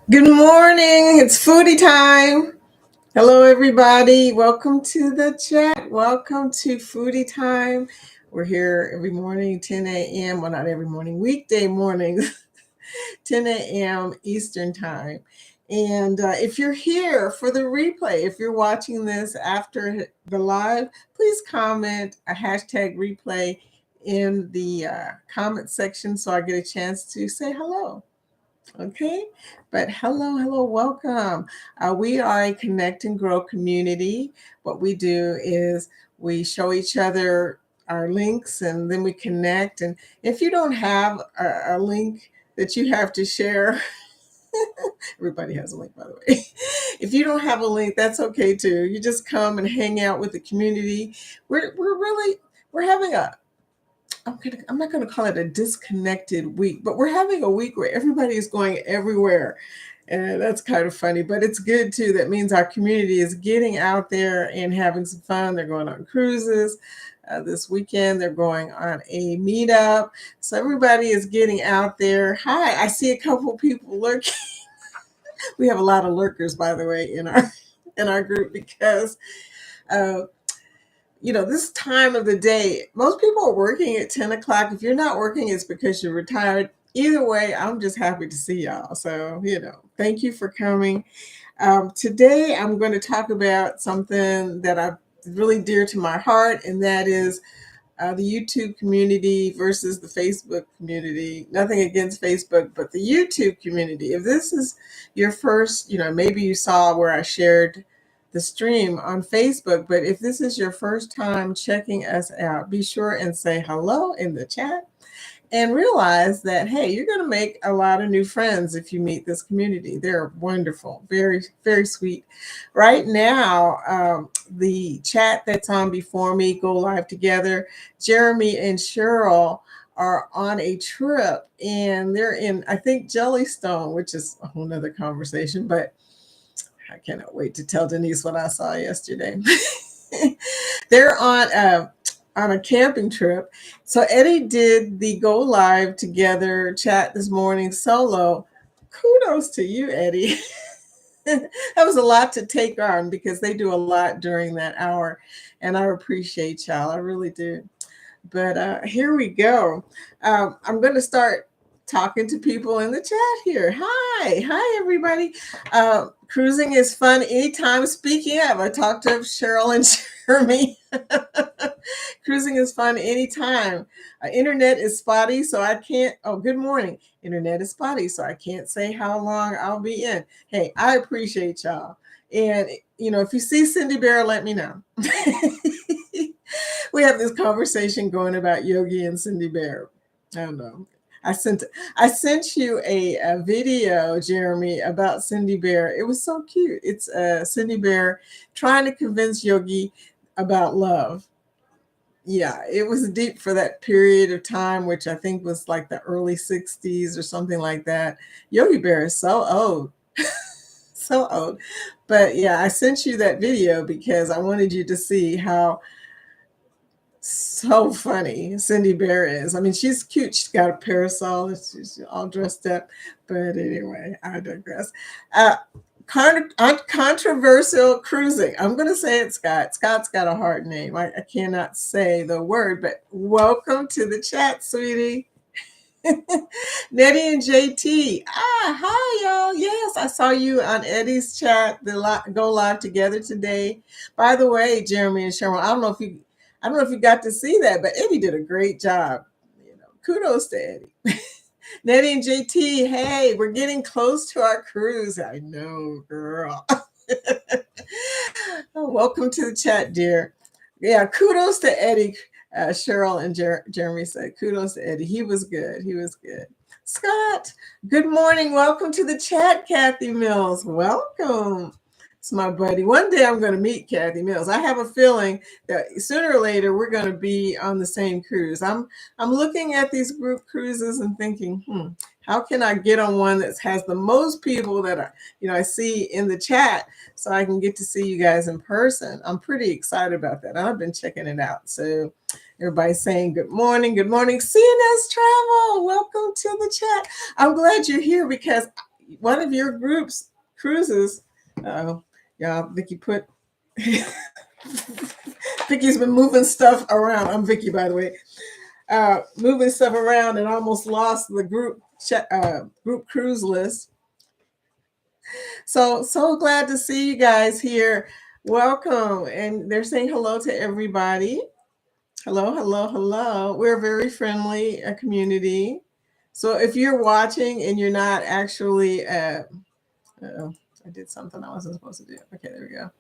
Good morning. It's foodie time. Hello, everybody. Welcome to the chat. Welcome to foodie time. We're here every morning, 10 a.m. Well, not every morning, weekday mornings, 10 a.m. Eastern time. And if you're here for the replay, if you're watching this after the live, please comment a hashtag replay in the comment section so I get a chance to say hello. Okay, but hello, welcome. We are a connect and grow community. What we do is we show each other our links and then we connect. And if you don't have a link that you have to share, everybody has a link, by the way. If you don't have a link, that's okay too. You just come and hang out with the community. We're having I'm not going to call it a disconnected week, but we're having a week where everybody is going everywhere. And that's kind of funny, but it's good too. That means our community is getting out there and having some fun. They're going on cruises this weekend. They're going on a meetup. So everybody is getting out there. Hi, I see a couple people lurking. We have a lot of lurkers, by the way, in our group because uh, this time of the day, most people are working at 10 o'clock. If you're not working, it's because you're retired. Either way, I'm just happy to see y'all. So, thank you for coming. Today, I'm going to talk about something that I really dear to my heart, and that is the YouTube community versus the Facebook community. Nothing against Facebook, but the YouTube community. If this is your first, maybe you saw where I shared the stream on Facebook, but if this is your first time checking us out, be sure and say hello in the chat and realize that, hey, you're going to make a lot of new friends if you meet this community. They're wonderful, very, very sweet. Right now, the chat that's on before me, Go Live Together, Jeremy and Cheryl are on a trip and they're in, I think, Jellystone, which is a whole nother conversation, but I cannot wait to tell Denise what I saw yesterday. They're on a camping trip. So Eddie did the Go Live Together chat this morning solo. Kudos to you, Eddie. That was a lot to take on because they do a lot during that hour. And I appreciate y'all. I really do. But here we go. I'm going to start talking to people in the chat here. Hi, everybody. Cruising is fun anytime. Speaking of, I talked to Cheryl and Jeremy. Cruising is fun anytime. Internet is spotty, so I can't. Oh, good morning. Internet is spotty, so I can't say how long I'll be in. Hey, I appreciate y'all. And, if you see Cindy Bear, let me know. We have this conversation going about Yogi and Cindy Bear. I don't know. I sent you a video, Jeremy, about Cindy Bear. It was so cute. It's Cindy Bear trying to convince Yogi about love. Yeah, it was deep for that period of time, which I think was like the early 60s or something like that. Yogi Bear is so old. So old. But yeah, I sent you that video because I wanted you to see how so funny Cindy Bear is. I mean, she's cute. She's got a parasol. She's all dressed up. But anyway, I digress. Controversial cruising. I'm going to say it, Scott. Scott's got a hard name. I cannot say the word, but welcome to the chat, sweetie. Nettie and JT. Hi, y'all. Yes, I saw you on Eddie's chat. Go live together today. By the way, Jeremy and Cheryl, I don't know if you got to see that, but Eddie did a great job. Kudos to Eddie. Nettie and JT, hey, we're getting close to our cruise. I know, girl. Welcome to the chat, dear. Yeah, kudos to Eddie. Cheryl and Jeremy said, kudos to Eddie. He was good. He was good. Scott, good morning. Welcome to the chat, Kathy Mills. Welcome. It's my buddy. One day I'm going to meet Kathy Mills. I have a feeling that sooner or later we're going to be on the same cruise. I'm looking at these group cruises and thinking, how can I get on one that has the most people that I see in the chat so I can get to see you guys in person? I'm pretty excited about that. I've been checking it out. So everybody's saying good morning, CNS Travel. Welcome to the chat. I'm glad you're here because one of your groups cruises. Y'all, Vicky put Vicky's been moving stuff around. I'm Vicky, by the way. Moving stuff around and almost lost the group cruise list. So glad to see you guys here. Welcome, and they're saying hello to everybody. Hello, hello, hello. We're a very friendly community. So if you're watching and you're not actually, I did something I wasn't supposed to do. Okay, there we go.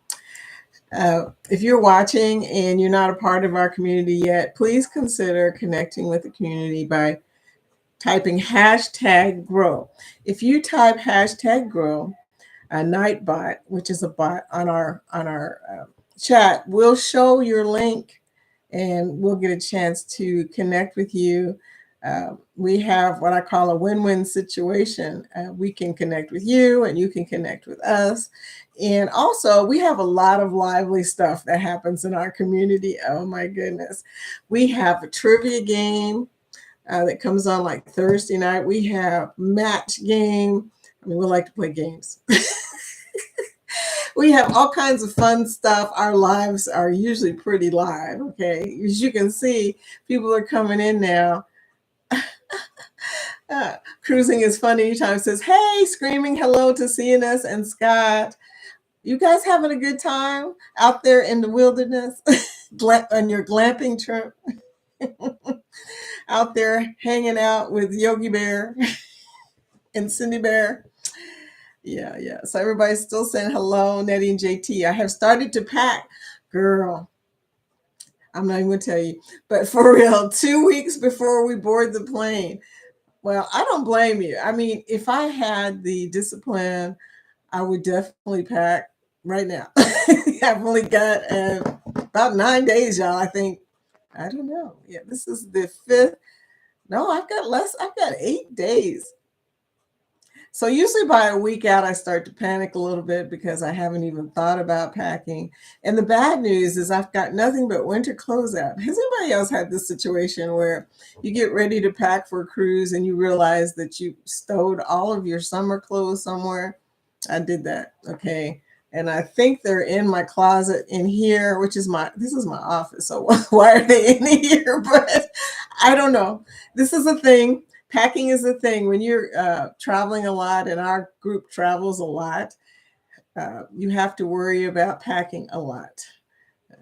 If you're watching and you're not a part of our community yet, please consider connecting with the community by typing hashtag grow. If you type hashtag grow, a Nightbot, which is a bot on our chat, will show your link, and we'll get a chance to connect with you. We have what I call a win-win situation. We can connect with you, and you can connect with us. And also, we have a lot of lively stuff that happens in our community. Oh my goodness. We have a trivia game that comes on like Thursday night. We have match game. I mean, we like to play games. We have all kinds of fun stuff. Our lives are usually pretty live. Okay. As you can see, people are coming in now. Cruising is fun anytime. Says, hey, screaming hello to CNS and Scott. You guys having a good time out there in the wilderness on your glamping trip? Out there hanging out with Yogi Bear and Cindy Bear. Yeah. So everybody's still saying hello, Nettie and JT. I have started to pack. Girl, I'm not even going to tell you. But for real, 2 weeks before we board the plane. Well, I don't blame you. I mean, if I had the discipline, I would definitely pack right now. I've only got about 9 days, y'all, I think. I don't know. Yeah, this is the 5th. No, I've got less. I've got 8 days. So usually by a week out, I start to panic a little bit because I haven't even thought about packing. And the bad news is I've got nothing but winter clothes out. Has anybody else had this situation where you get ready to pack for a cruise and you realize that you stowed all of your summer clothes somewhere? I did that. Okay. And I think they're in my closet in here, which is this is my office. So why are they in here? But I don't know. This is a thing. Packing is a thing. When you're traveling a lot, and our group travels a lot, you have to worry about packing a lot.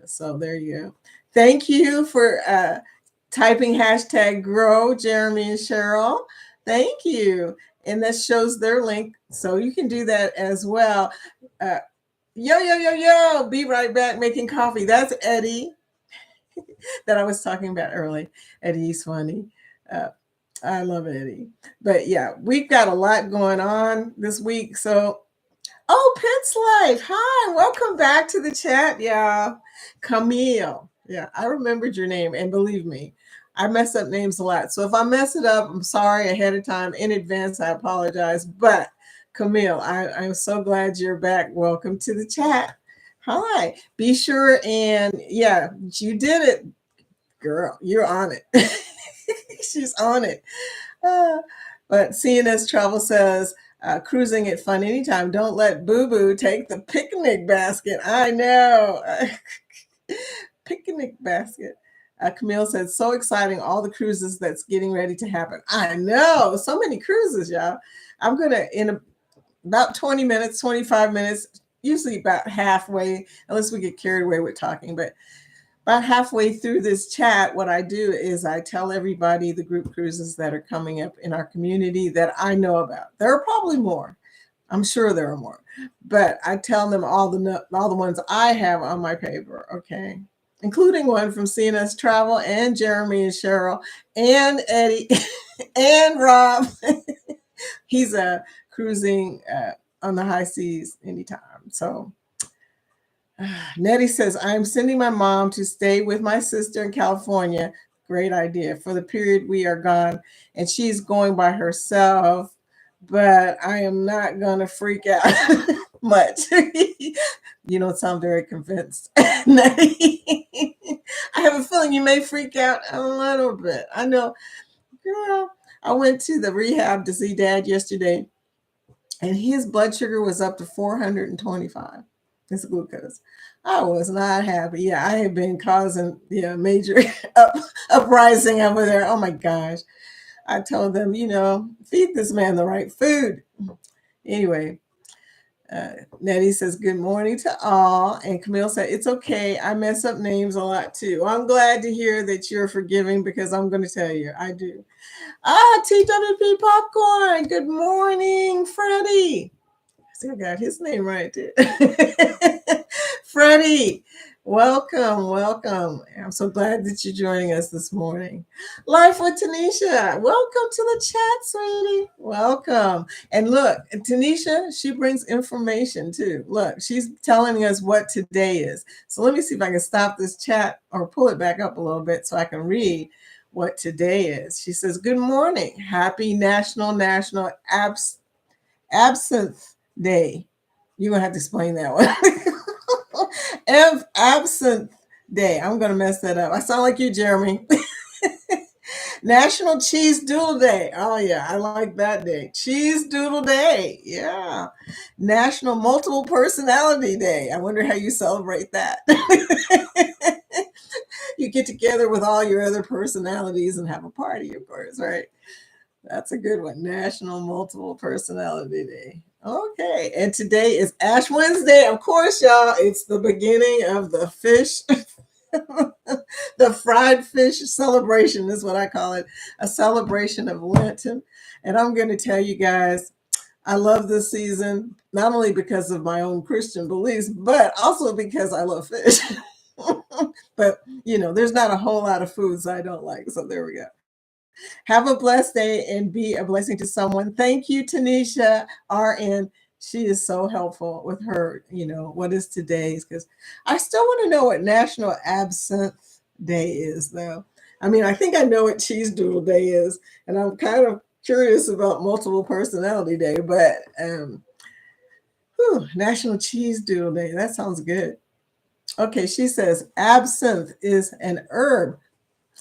So there you go. Thank you for typing hashtag grow, Jeremy and Cheryl. Thank you. And that shows their link. So you can do that as well. Yo, be right back making coffee. That's Eddie that I was talking about early. Eddie's funny. I love Eddie. But yeah, we've got a lot going on this week. So, Pitts Life. Hi, welcome back to the chat, y'all. Camille. Yeah, I remembered your name. And believe me, I mess up names a lot. So if I mess it up, I'm sorry ahead of time. In advance, I apologize. But Camille, I'm so glad you're back. Welcome to the chat. Hi. Be sure and yeah, you did it. Girl, you're on it. She's on it. But CNS Travel says, cruising at fun anytime. Don't let Boo Boo take the picnic basket. I know. Picnic basket. Camille said, so exciting. All the cruises that's getting ready to happen. I know. So many cruises, y'all. I'm going to, in about 20 minutes, 25 minutes, usually about halfway, unless we get carried away with talking, but about halfway through this chat, what I do is I tell everybody the group cruises that are coming up in our community that I know about. There are probably more. I'm sure there are more, but I tell them all the ones I have on my paper. Okay, including one from CNS Travel and Jeremy and Cheryl and Eddie and Rob. He's cruising on the high seas anytime. So. Nettie says, I'm sending my mom to stay with my sister in California. Great idea. For the period we are gone. And she's going by herself, but I am not going to freak out much. You don't sound very convinced, Nettie. I have a feeling you may freak out a little bit. I know, girl, I went to the rehab to see Dad yesterday. and his blood sugar was up to 425. His glucose. I was not happy. Yeah, I had been causing major uprising over there. Oh my gosh. I told them, feed this man the right food. Anyway, Nettie says, good morning to all. And Camille said, it's okay. I mess up names a lot too. Well, I'm glad to hear that you're forgiving because I'm going to tell you, I do. TWP Popcorn. Good morning, Freddie. I think I got his name right too. Freddie, welcome, welcome. I'm so glad that you're joining us this morning. Life with Tanisha, welcome to the chat, sweetie. Welcome. And look, Tanisha, she brings information too. Look, she's telling us what today is. So let me see if I can stop this chat or pull it back up a little bit so I can read what today is. She says, good morning. Happy National Absinthe Day. You're going to have to explain that one. Absinthe Day. I'm going to mess that up. I sound like you, Jeremy. National Cheese Doodle Day. Oh, yeah. I like that day. Cheese Doodle Day. Yeah. National Multiple Personality Day. I wonder how you celebrate that. You get together with all your other personalities and have a party, of course, right? That's a good one. National Multiple Personality Day. Okay. And today is Ash Wednesday. Of course, y'all, it's the beginning of the fish, the fried fish celebration is what I call it. A celebration of Lenten. And I'm going to tell you guys, I love this season, not only because of my own Christian beliefs, but also because I love fish. But, there's not a whole lot of foods I don't like. So there we go. Have a blessed day and be a blessing to someone. Thank you, Tanisha RN. She is so helpful with her, what is today's, because I still want to know what National Absinthe Day is, though. I mean, I think I know what Cheese Doodle Day is, and I'm kind of curious about Multiple Personality Day, but National Cheese Doodle Day, that sounds good. Okay, she says absinthe is an herb.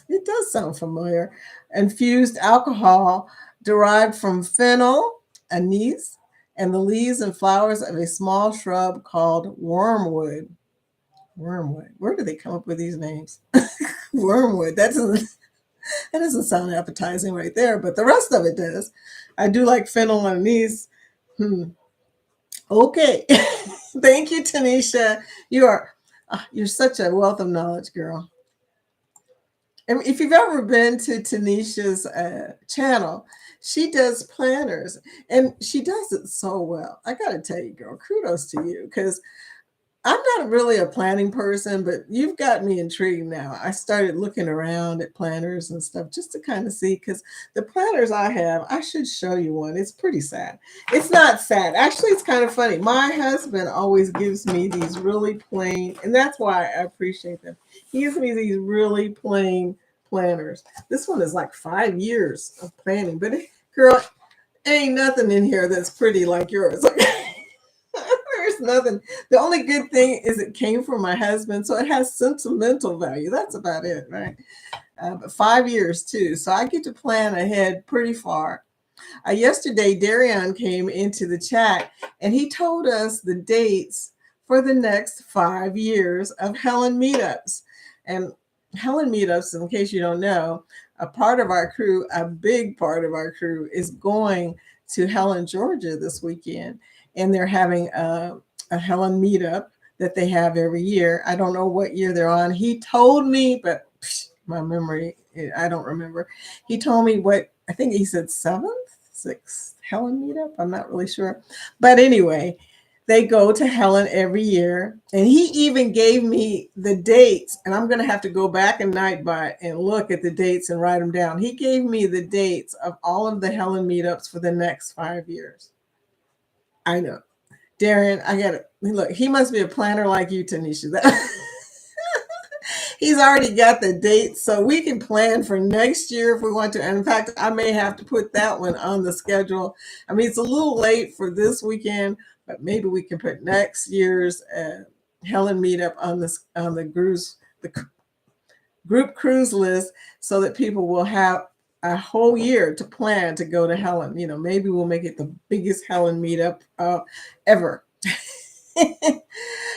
It does sound familiar. Infused alcohol derived from fennel, anise, and the leaves and flowers of a small shrub called wormwood. Wormwood. Where do they come up with these names? Wormwood. That doesn't sound appetizing right there, but the rest of it does. I do like fennel and anise. Okay. Thank you, Tanisha. You're such a wealth of knowledge, girl. And if you've ever been to Tanisha's channel, she does planners and she does it so well. I got to tell you, girl, kudos to you, because I'm not really a planning person, but you've got me intrigued now. I started looking around at planners and stuff just to kind of see, because the planners I have, I should show you one. It's pretty sad. It's not sad. Actually, it's kind of funny. My husband always gives me these really plain, and that's why I appreciate them. He gives me these really plain planners. This one is like 5 years of planning, but girl, ain't nothing in here that's pretty like yours. There's nothing. The only good thing is it came from my husband, so it has sentimental value. That's about it, right? But 5 years too, so I get to plan ahead pretty far. Yesterday, Darian came into the chat and he told us the dates for the next 5 years of Helen meetups. And Helen meetups, in case you don't know, a big part of our crew is going to Helen, Georgia this weekend. And they're having a Helen meetup that they have every year. I don't know what year they're on. He told me, but my memory, I don't remember. He told me I think he said 6th Helen meetup. I'm not really sure. But anyway, they go to Helen every year. And he even gave me the dates. And I'm going to have to go back a night by and look at the dates and write them down. He gave me the dates of all of the Helen meetups for the next 5 years. I know. Darren, I got it. Look, he must be a planner like you, Tanisha. He's already got the dates, so we can plan for next year if we want to. And in fact, I may have to put that one on the schedule. I mean, it's a little late for this weekend, but maybe we can put next year's Helen meetup on the group cruise list so that people will have a whole year to plan to go to Helen. Maybe we'll make it the biggest Helen meetup ever.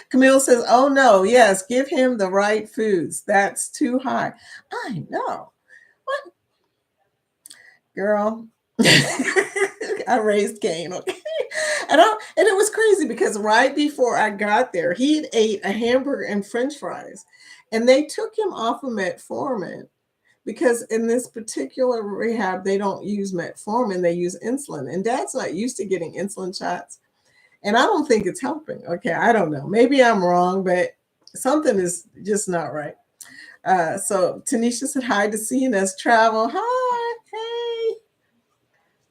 Camille says, "Oh no, yes, give him the right foods. That's too high." I know. What, girl? I raised Cain, okay? And it was crazy because right before I got there, he'd ate a hamburger and French fries, and they took him off of metformin because in this particular rehab they don't use metformin, they use insulin, and Dad's not used to getting insulin shots, and I don't think it's helping. Okay, I don't know. Maybe I'm wrong, but something is just not right. So Tanisha said hi to seeing us travel. Hi, hey.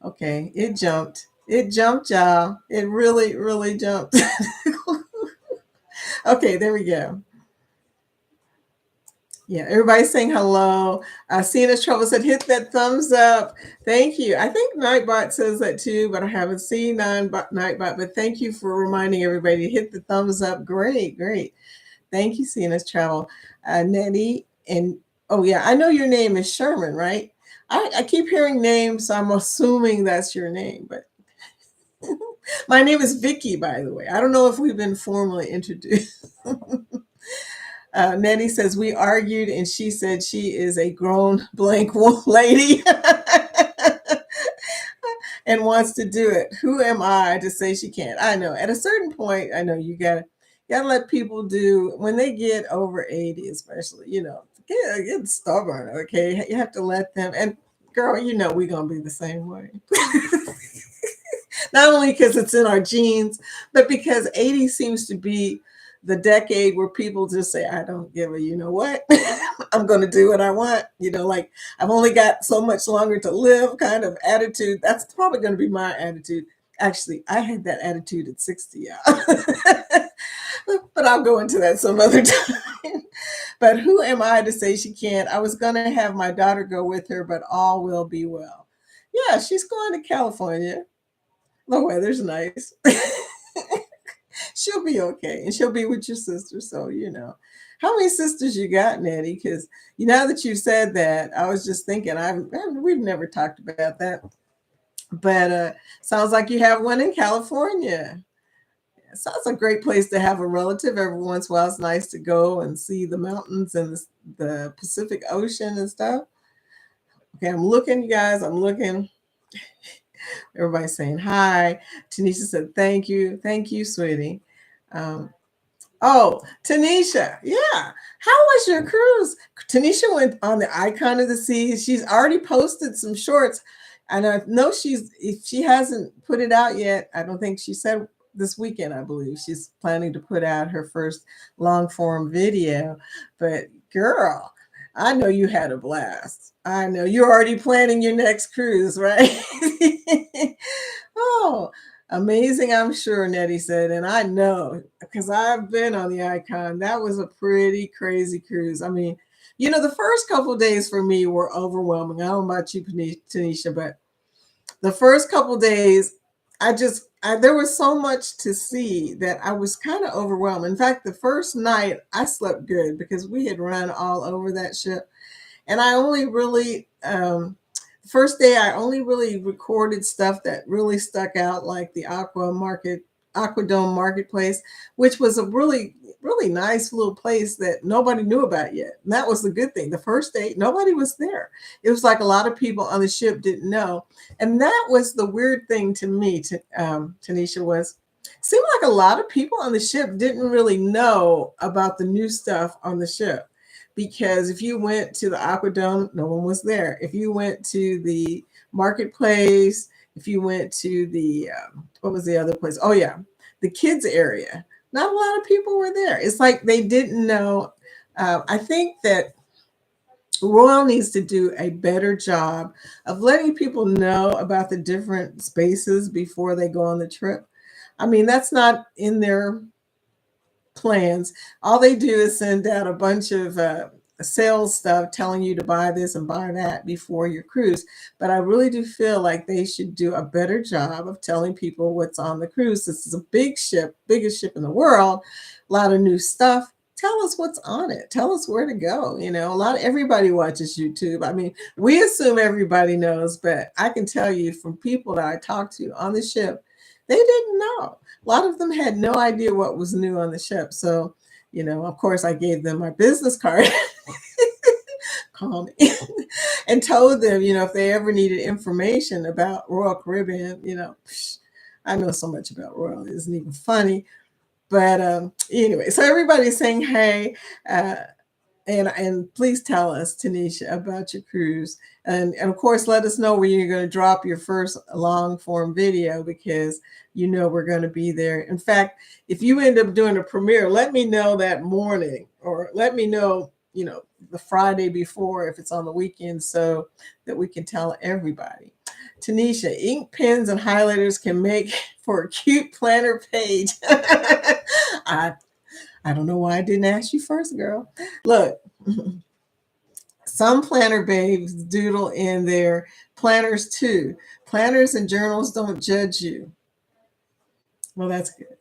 Okay, it jumped. It jumped, y'all. It really, really jumped. Okay, there we go. Yeah, everybody's saying hello. Seeing us trouble said hit that thumbs up. Thank you. I think Nightbot says that too, but I haven't seen Nightbot. But thank you for reminding everybody to hit the thumbs up. Great, great. Thank you, seeing us travel. Nettie and oh yeah, I know your name is Sherman, right? I keep hearing names, so I'm assuming that's your name, but my name is Vicky, by the way. I don't know if we've been formally introduced. Nettie says, we argued and she said she is a grown blank lady and wants to do it. Who am I to say she can't? I know at a certain point, I know you gotta let people do when they get over 80, especially, get stubborn. Okay. You have to let them, and girl, we're gonna be the same way. Not only because it's in our genes, but because 80 seems to be the decade where people just say, I don't give a, you know what, I'm going to do what I want. Like I've only got so much longer to live kind of attitude. That's probably going to be my attitude. Actually, I had that attitude at 60. Yeah. But I'll go into that some other time. But who am I to say she can't? I was going to have my daughter go with her, but all will be well. Yeah, she's going to California. The weather's nice. She'll be okay, and she'll be with your sister. So how many sisters you got, Nettie? Because now that you said that, I was just thinking we've never talked about that, but sounds like you have one in California. Sounds a great place to have a relative every once in a while. It's nice to go and see the mountains and the Pacific Ocean and stuff. Okay, I'm looking, you guys. I'm looking. Everybody's saying hi. Tanisha said, thank you, sweetie. Um, oh, Tanisha, yeah. How was your cruise? Tanisha went on the Icon of the Sea. She's already posted some shorts, and I know if she hasn't put it out yet, I don't think she said this weekend, I believe. She's planning to put out her first long form video. But girl, I know you had a blast. I know you're already planning your next cruise, right? Oh, amazing, I'm sure, Nettie said. And I know because I've been on the Icon. That was a pretty crazy cruise. I mean, the first couple of days for me were overwhelming. I don't know about you, Tanisha, but the first couple of days, there was so much to see that I was kind of overwhelmed. In fact, the first night I slept good because we had run all over that ship. And I only really, first day, I only really recorded stuff that really stuck out, like the Aquadome Marketplace, which was a really, really nice little place that nobody knew about yet. And that was the good thing. The first day, nobody was there. It was like a lot of people on the ship didn't know. And that was the weird thing to me, Tanisha, was seemed like a lot of people on the ship didn't really know about the new stuff on the ship. Because if you went to the Aquadome, no one was there. If you went to the marketplace, if you went to the, what was the other place? Oh, yeah, the kids area. Not a lot of people were there. It's like they didn't know. I think that Royal needs to do a better job of letting people know about the different spaces before they go on the trip. I mean, that's not in their plans. All they do is send out a bunch of sales stuff telling you to buy this and buy that before your cruise. But I really do feel like they should do a better job of telling people what's on the cruise. This is a big ship, biggest ship in the world, a lot of new stuff. tell us what's on it. Tell us where to go. Everybody watches YouTube. I mean, we assume everybody knows, but I can tell you from people that I talked to on the ship, they didn't know. A lot of them had no idea what was new on the ship. So, of course, I gave them my business card. Call me and told them, if they ever needed information about Royal Caribbean, I know so much about Royal, it isn't even funny. But anyway, so everybody's saying hey, and please tell us, Tanisha, about your cruise, and of course, let us know where you're going to drop your first long form video, because we're going to be there. In fact, if you end up doing a premiere, let me know that morning, or let me know, the Friday before if it's on the weekend, so that we can tell everybody. Tanisha, ink pens and highlighters can make for a cute planner page. I don't know why I didn't ask you first, girl. Look, some planner babes doodle in their planners too. Planners and journals don't judge you. Well, that's good.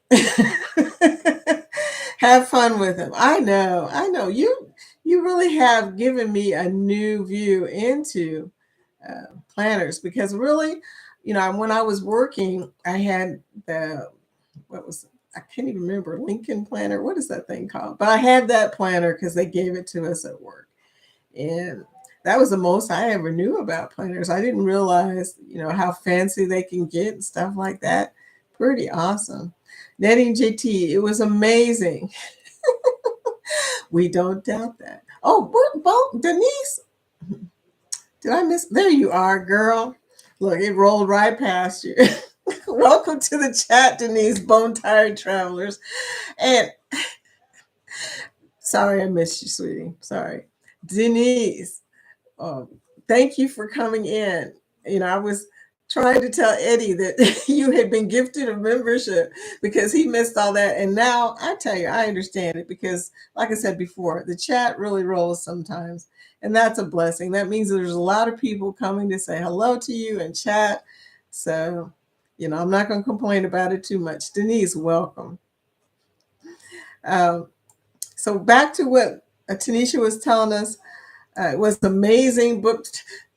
Have fun with them. I know. You really have given me a new view into planners, because really, when I was working, I had what was it? I can't even remember, Lincoln planner. What is that thing called? But I had that planner because they gave it to us at work. And that was the most I ever knew about planners. I didn't realize, how fancy they can get and stuff like that. Pretty awesome. Netting JT, it was amazing. We don't doubt that. Oh, Denise, did I miss? There you are, girl. Look, it rolled right past you. Welcome to the chat, Denise, Bone Tired Travelers. And sorry I missed you, sweetie. Sorry. Denise, um, thank you for coming in. I was trying to tell Eddie that you had been gifted a membership because he missed all that. And now I tell you, I understand it, because, like I said before, the chat really rolls sometimes. And that's a blessing. That means there's a lot of people coming to say hello to you and chat. So, I'm not going to complain about it too much. Denise, welcome. So back to what Tanisha was telling us. It was amazing.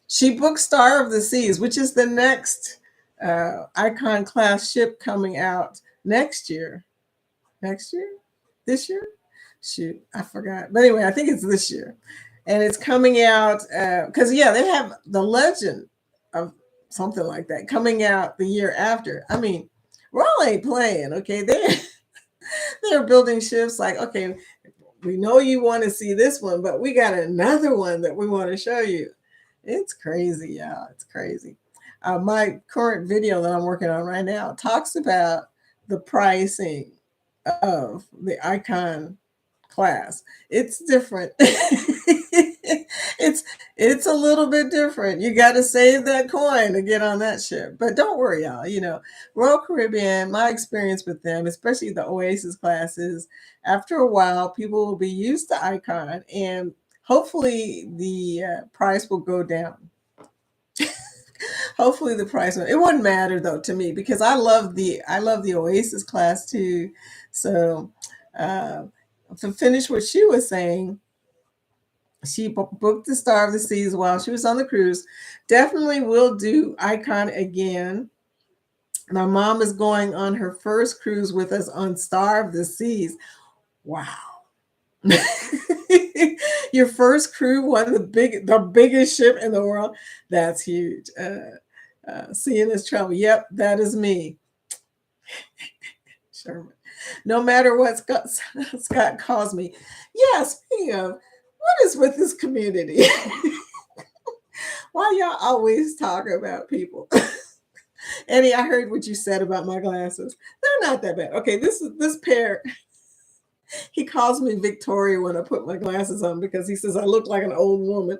She booked Star of the Seas, which is the next Icon class ship coming out next year. Next year? This year? Shoot, I forgot. But anyway, I think it's this year. And it's coming out because, they have the Legend of something like that coming out the year after. I mean, Royal ain't playing, okay? They're building ships like, okay, we know you want to see this one, but we got another one that we want to show you. It's crazy, y'all. It's crazy. My current video that I'm working on right now talks about the pricing of the Icon class. It's different. it's a little bit different. You got to save that coin to get on that ship. But don't worry, y'all. Royal Caribbean, my experience with them, especially the Oasis classes, after a while, people will be used to Icon, and hopefully the price will go down. Hopefully the price it wouldn't matter though to me, because I love the Oasis class too. So to finish what she was saying, she booked the Star of the Seas while she was on the cruise. Definitely will do Icon again. My mom is going on her first cruise with us on Star of the Seas. Wow. Your first crew on the biggest ship in the world. That's huge. Seeing this travel. Yep, that is me. Sherman. No matter what Scott calls me. Yeah, speaking of, what is with this community? Why y'all always talk about people? Eddie, I heard what you said about my glasses. They're not that bad. Okay, this pair. He calls me Victoria when I put my glasses on, because he says I look like an old woman.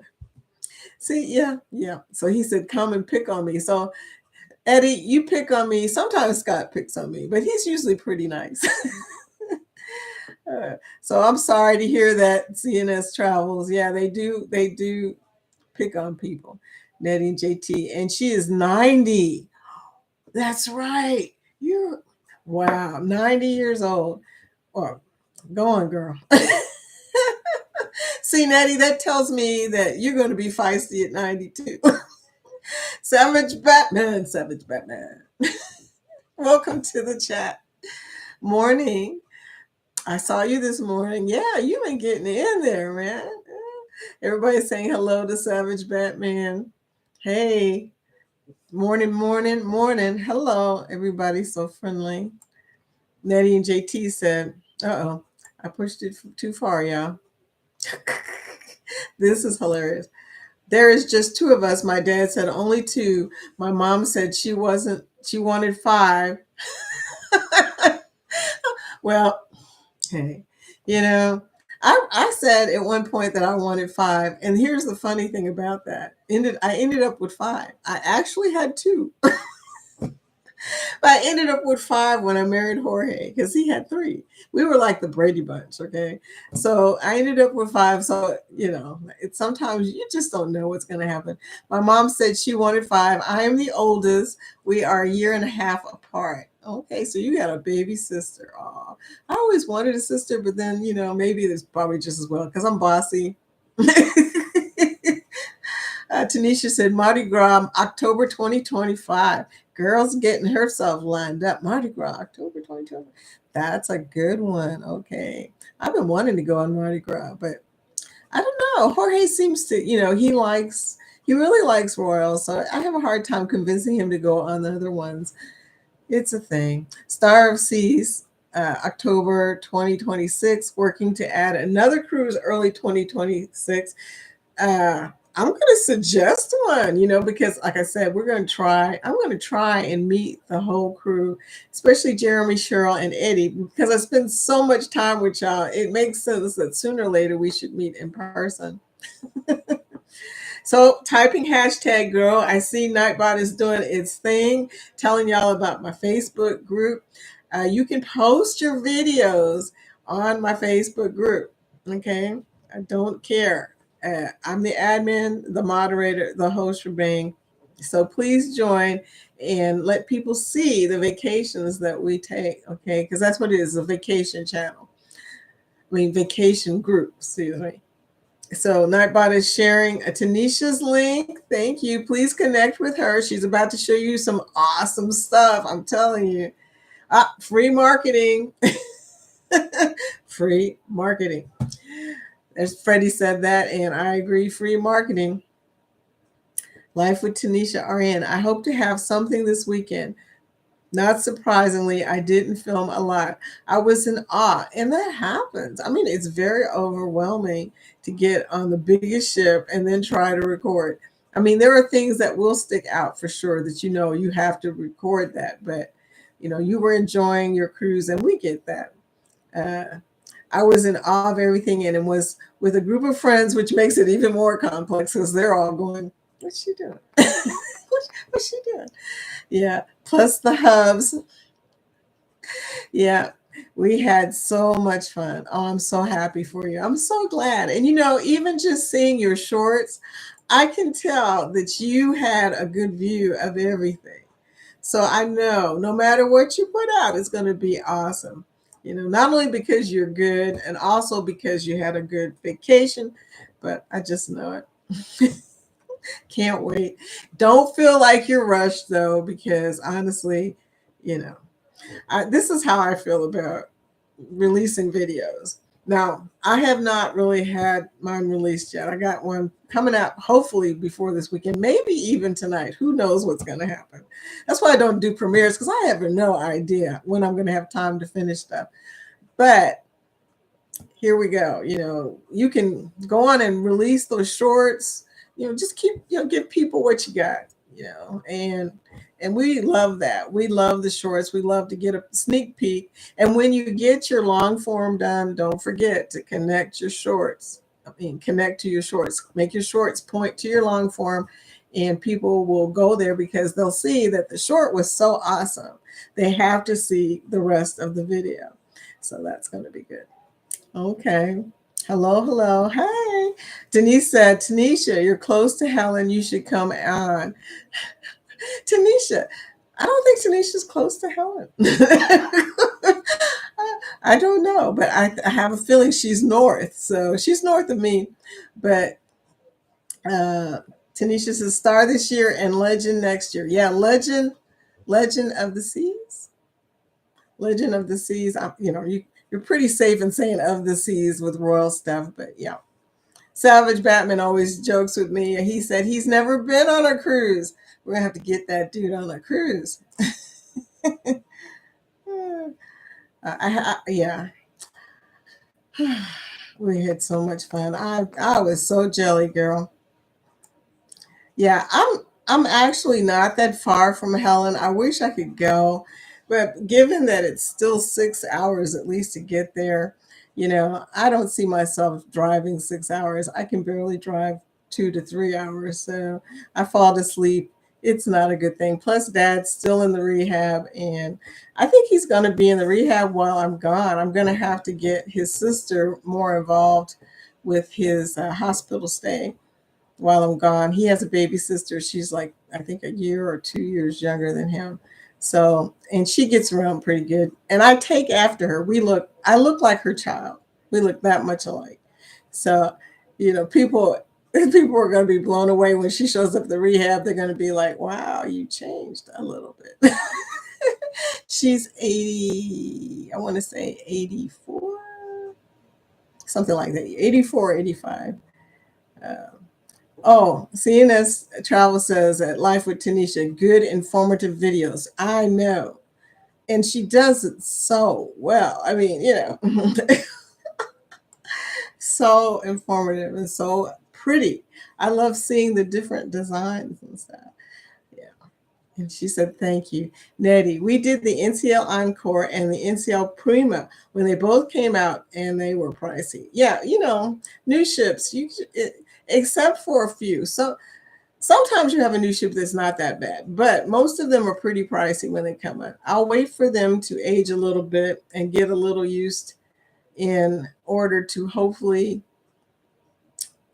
See, yeah. So he said, come and pick on me. So Eddie, you pick on me. Sometimes Scott picks on me, but he's usually pretty nice. So I'm sorry to hear that, CNS Travels. Yeah, they do pick on people. Nettie JT, and she is 90. That's right. You're wow, 90 years old. Well, go on, girl. See, Natty, that tells me that you're going to be feisty at 92. Savage Batman, Savage Batman. Welcome to the chat. Morning. I saw you this morning. Yeah, you've been getting in there, man. Everybody's saying hello to Savage Batman. Hey, morning, morning, morning. Hello, everybody. So friendly. Nettie and JT said, uh-oh, I pushed it too far, y'all. This is hilarious. There is just two of us. My dad said only two. My mom said she wanted five. Well, hey, you know, I said at one point that I wanted five. And here's the funny thing about that. I ended up with five. I actually had two. But I ended up with five when I married Jorge because he had three. We were like the Brady Bunch, okay? So I ended up with five. So, sometimes you just don't know what's going to happen. My mom said she wanted five. I am the oldest. We are a year and a half apart. Okay, so you got a baby sister. Oh, I always wanted a sister, but then, maybe it's probably just as well because I'm bossy. Tanisha said Mardi Gras, October 2025. Girls getting herself lined up. Mardi Gras, October 2025. That's a good one. Okay. I've been wanting to go on Mardi Gras, but I don't know. Jorge seems to, he really likes Royal. So I have a hard time convincing him to go on the other ones. It's a thing. Star of Seas, October 2026, working to add another cruise early 2026. I'm going to suggest one, because like I said, I'm going to try and meet the whole crew, especially Jeremy, Cheryl, and Eddie, because I spend so much time with y'all. It makes sense that sooner or later we should meet in person. So typing hashtag girl, I see Nightbot is doing its thing, telling y'all about my Facebook group. You can post your videos on my Facebook group. Okay. I don't care. I'm the admin, the moderator, the host for Bing. So please join and let people see the vacations that we take. Okay. Because that's what it is, a vacation channel. Vacation group. Excuse me. So Nightbot is sharing a Tanisha's link. Thank you. Please connect with her. She's about to show you some awesome stuff. I'm telling you. Free marketing. Free marketing. As Freddie said that, and I agree. Free marketing. Life with Tanisha RN. I hope to have something this weekend. Not surprisingly, I didn't film a lot. I was in awe, and that happens. I mean, it's very overwhelming to get on the biggest ship and then try to record. I mean, there are things that will stick out for sure that you have to record that, but you were enjoying your cruise, and we get that. I was in awe of everything, and it was with a group of friends, which makes it even more complex because they're all going, "What's she doing? What's she doing?" Yeah. Plus the hubs. Yeah, we had so much fun. Oh, I'm so happy for you. I'm so glad. And even just seeing your shorts, I can tell that you had a good view of everything. So I know no matter what you put out, it's going to be awesome. Not only because you're good and also because you had a good vacation, but I just know it. Can't wait. Don't feel like you're rushed though, because honestly, you know, this is how I feel about releasing videos. Now, I have not really had mine released yet. I got one coming out hopefully before this weekend, maybe even tonight. Who knows what's going to happen? That's why I don't do premieres because I have no idea when I'm going to have time to finish stuff. But here we go. You can go on and release those shorts. Just keep, give people what you got, and we love that. We love the shorts. We love to get a sneak peek. And when you get your long form done, don't forget to connect your shorts. Connect to your shorts. Make your shorts point to your long form, and people will go there because they'll see that the short was so awesome. They have to see the rest of the video. So that's going to be good. Okay. Hello, hello. Hey. Denise said, Tanisha, you're close to Helen. You should come on. Tanisha, I don't think Tanisha's close to Helen. I I don't know, but I have a feeling she's north. So she's north of me. But uh, Tanisha says star this year and legend next year. Yeah, legend of the seas. Legend of the Seas. You're pretty safe in saying of the seas with royal stuff, but yeah. Savage Batman always jokes with me. He said he's never been on a cruise. We're gonna have to get that dude on a cruise. Yeah, we had so much fun. I was so jelly, girl. Yeah, I'm actually not that far from Helen. I wish I could go, but given that it's still 6 hours at least to get there, I don't see myself driving 6 hours. I can barely drive 2 to 3 hours, so I fall asleep. It's not a good thing. Plus, Dad's still in the rehab, and I think he's going to be in the rehab while I'm gone. I'm going to have to get his sister more involved with his hospital stay while I'm gone. He has a baby sister. She's like, I think a year or 2 years younger than him. So, and she gets around pretty good. And I take after her. I look like her child. We look that much alike. So, people people are going to be blown away when she shows up at the rehab. They're going to be like, wow, you changed a little bit. She's 80, I want to say 84, something like that, 84, 85. Oh, CNS Travel says at Life with Tanisha, good informative videos. I know. And she does it so well. I mean, so informative and so pretty. I love seeing the different designs and stuff. Yeah. And she said, thank you. Nettie, we did the NCL Encore and the NCL Prima when they both came out and they were pricey. Yeah, new ships, except for a few. So sometimes you have a new ship that's not that bad, but most of them are pretty pricey when they come out. I'll wait for them to age a little bit and get a little used in order to hopefully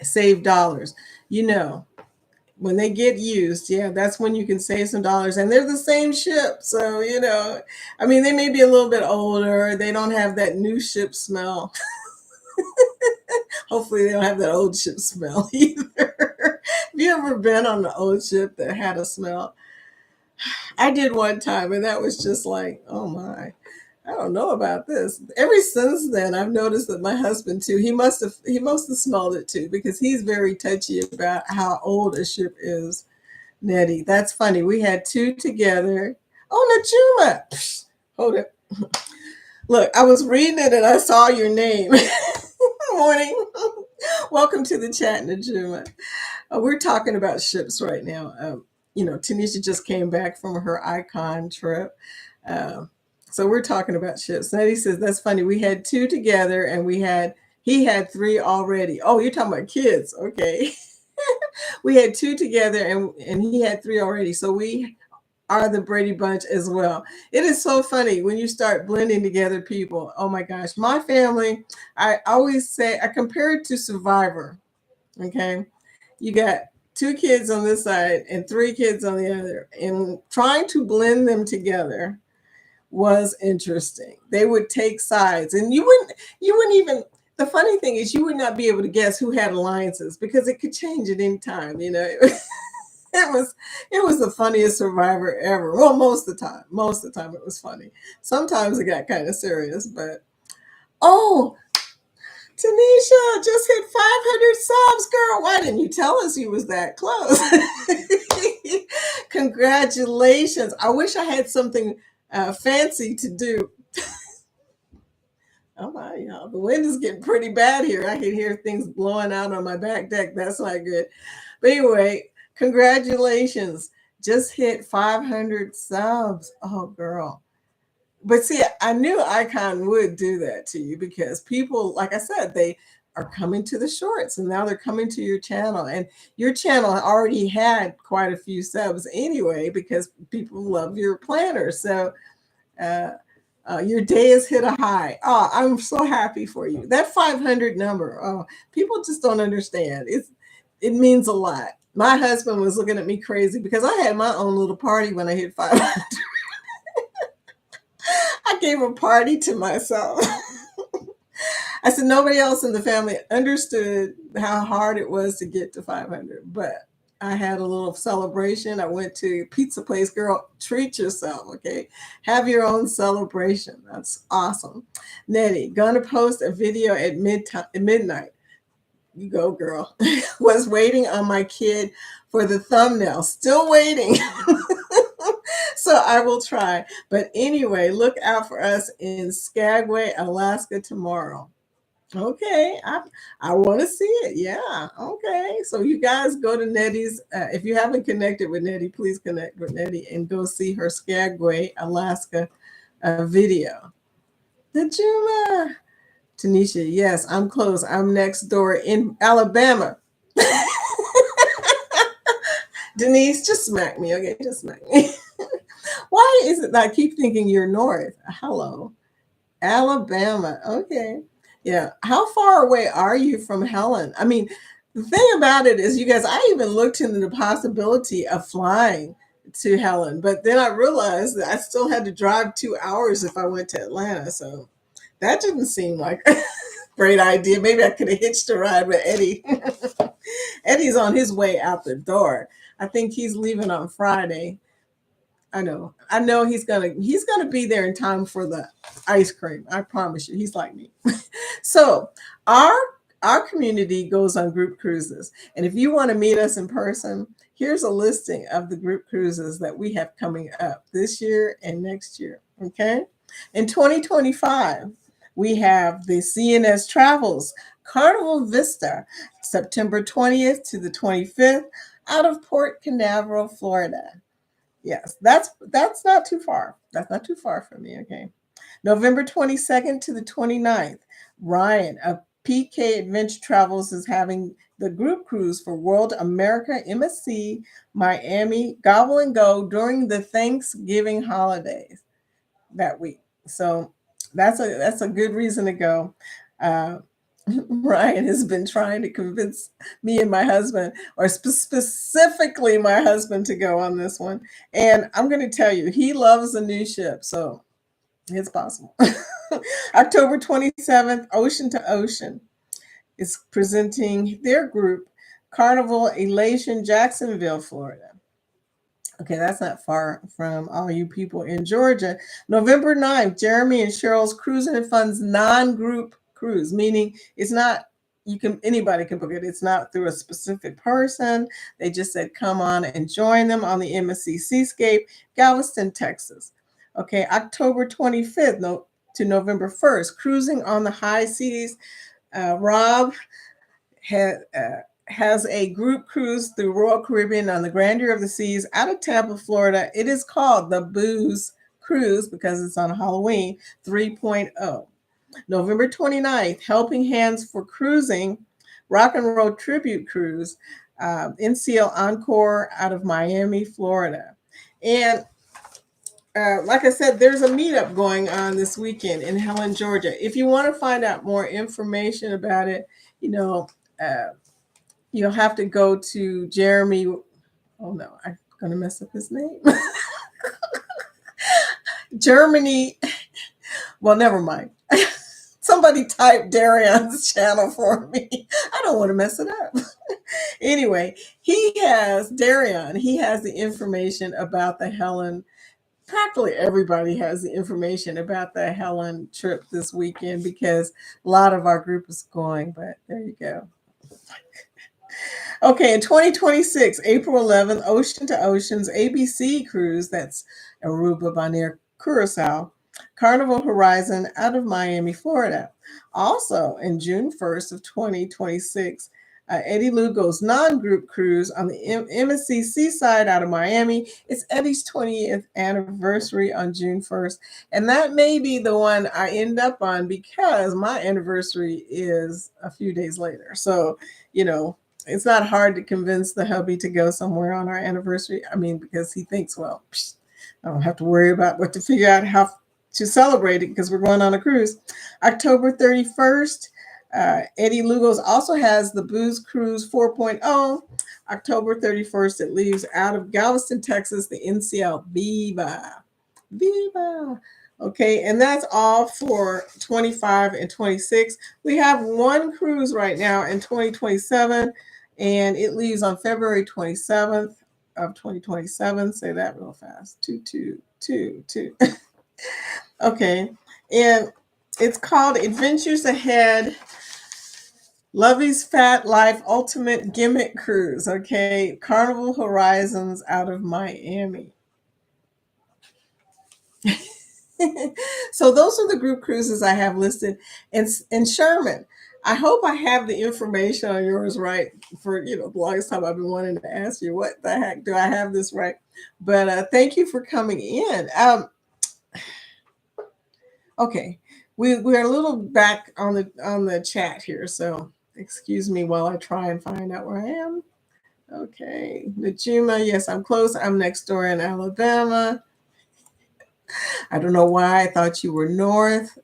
save dollars. You know, when they get used, yeah, that's when you can save some dollars. And they're the same ship. So, I mean, they may be a little bit older. They don't have that new ship smell. Hopefully, they don't have that old ship smell either. Have you ever been on the old ship that had a smell? I did one time, and that was just like, oh my, I don't know about this. Ever since then, I've noticed that my husband too. He must have smelled it too because he's very touchy about how old a ship is. Nettie, that's funny. We had two together. Oh, Najuma, psh, hold it. Look, I was reading it and I saw your name. Morning. Welcome to the chat, Najuma. We're talking about ships right now. Tanisha just came back from her Icon trip. Um, so we're talking about ships. Nettie says, that's funny. We had two together and he had three already. Oh, you're talking about kids. Okay. We had two together and he had three already. So we are the Brady Bunch as well. It is so funny when you start blending together people. Oh my gosh. My family, I always say, I compare it to Survivor. Okay. You got two kids on this side and three kids on the other. And trying to blend them together was interesting. They would take sides and you wouldn't even, the funny thing is you would not be able to guess who had alliances because it could change at any time. It was the funniest Survivor ever. Well, most of the time. Most of the time it was funny. Sometimes it got kind of serious, but oh, Tanisha just hit 500 subs, girl. Why didn't you tell us you was that close? Congratulations. I wish I had something fancy to do. Oh my, y'all. The wind is getting pretty bad here. I can hear things blowing out on my back deck. That's not good. But anyway, congratulations. Just hit 500 subs. Oh, girl. But see, I knew Icon would do that to you because people, like I said, they are coming to the shorts and now they're coming to your channel. And your channel already had quite a few subs anyway because people love your planner. So uh, your day has hit a high. Oh, I'm so happy for you. That 500 number, oh, people just don't understand. It means a lot. My husband was looking at me crazy because I had my own little party when I hit 500. I gave a party to myself. I said nobody else in the family understood how hard it was to get to 500, but I had a little celebration. I went to pizza place. Girl, treat yourself, okay? Have your own celebration. That's awesome. Nettie, gonna post a video at midnight. You go, girl. Was waiting on my kid for the thumbnail. Still waiting. So I will try. But anyway, look out for us in Skagway, Alaska tomorrow. Okay, I want to see it. Yeah. Okay. So you guys go to Nettie's. If you haven't connected with Nettie, please connect with Nettie and go see her Skagway, Alaska video. The Juma. Tanisha, yes, I'm close. I'm next door in Alabama. Denise, just smack me, okay? Just smack me. Why is it that I keep thinking you're north? Hello. Alabama. Okay. Yeah. How far away are you from Helen? I mean, the thing about it is, you guys, I even looked into the possibility of flying to Helen, but then I realized that I still had to drive 2 hours if I went to Atlanta. So that didn't seem like a great idea. Maybe I could have hitched a ride with Eddie. Eddie's on his way out the door. I think he's leaving on Friday. I know he's gonna be there in time for the ice cream. I promise you, he's like me. So our our community goes on group cruises. And if you want to meet us in person, here's a listing of the group cruises that we have coming up this year and next year. Okay. In 2025, we have the CNS Travels Carnival Vista, September 20th to the 25th, out of Port Canaveral, Florida. Yes, that's not too far. That's not too far from me. Okay. November 22nd to the 29th, Ryan of PK Adventure Travels is having the group cruise for World America MSC Miami Gobble and Go during the Thanksgiving holidays that week. So that's a good reason to go. Uh, Ryan has been trying to convince me and my husband, or specifically my husband, to go on this one. And I'm going to tell you, he loves a new ship, so it's possible. October 27th, Ocean to Ocean is presenting their group, Carnival Elation, Jacksonville, Florida. Okay, that's not far from all you people in Georgia. November 9th, Jeremy and Cheryl's Cruising and Fun's non-group cruise, meaning it's not anybody can book it. It's not through a specific person. They just said come on and join them on the MSC Seascape, Galveston, Texas. Okay, October 25th to November 1st, Cruising on the High Seas. Rob had has a group cruise through Royal Caribbean on the Grandeur of the Seas out of Tampa, Florida. It is called the Booze Cruise because it's on Halloween 3.0. November 29th, Helping Hands for Cruising, Rock and Roll Tribute Cruise, NCL Encore out of Miami, Florida. And like I said, there's a meetup going on this weekend in Helen, Georgia. If you want to find out more information about it, uh, you'll have to go to Jeremy. Oh no, I'm going to mess up his name. Germany. Well, never mind. Somebody type Darion's channel for me. I don't want to mess it up. Anyway, Darion, he has the information about the Helen. Practically everybody has the information about the Helen trip this weekend because a lot of our group is going, but there you go. Okay, in 2026, April 11th, Ocean to Ocean's ABC cruise, that's Aruba, Bonaire, Curacao, Carnival Horizon out of Miami, Florida. Also, in June 1st of 2026, Eddie Lugo's non-group cruise on the MSC Seaside out of Miami. It's Eddie's 20th anniversary on June 1st. And that may be the one I end up on because my anniversary is a few days later. So, it's not hard to convince the hubby to go somewhere on our anniversary. I mean, because he thinks, well, I don't have to worry about what to figure out how to celebrate it because we're going on a cruise. October 31st, Eddie Lugos also has the Booze Cruise 4.0. October 31st, it leaves out of Galveston, Texas, the NCL Viva. Viva. Okay, and that's all for 25 and 26. We have one cruise right now in 2027, and it leaves on February 27th of 2027. Say that real fast. 2222. Okay, and it's called Adventures Ahead Lovey's Fat Life Ultimate Gimmick Cruise. Okay, Carnival Horizons out of Miami. So those are the group cruises I have listed. And Sherman, I hope I have the information on yours right for the longest time I've been wanting to ask you what the heck do I have this right. But thank you for coming in. Okay, we're a little back on the chat here, so excuse me while I try and find out where I am. Okay, Najima, yes, I'm close. I'm next door in Alabama. I don't know why I thought you were north.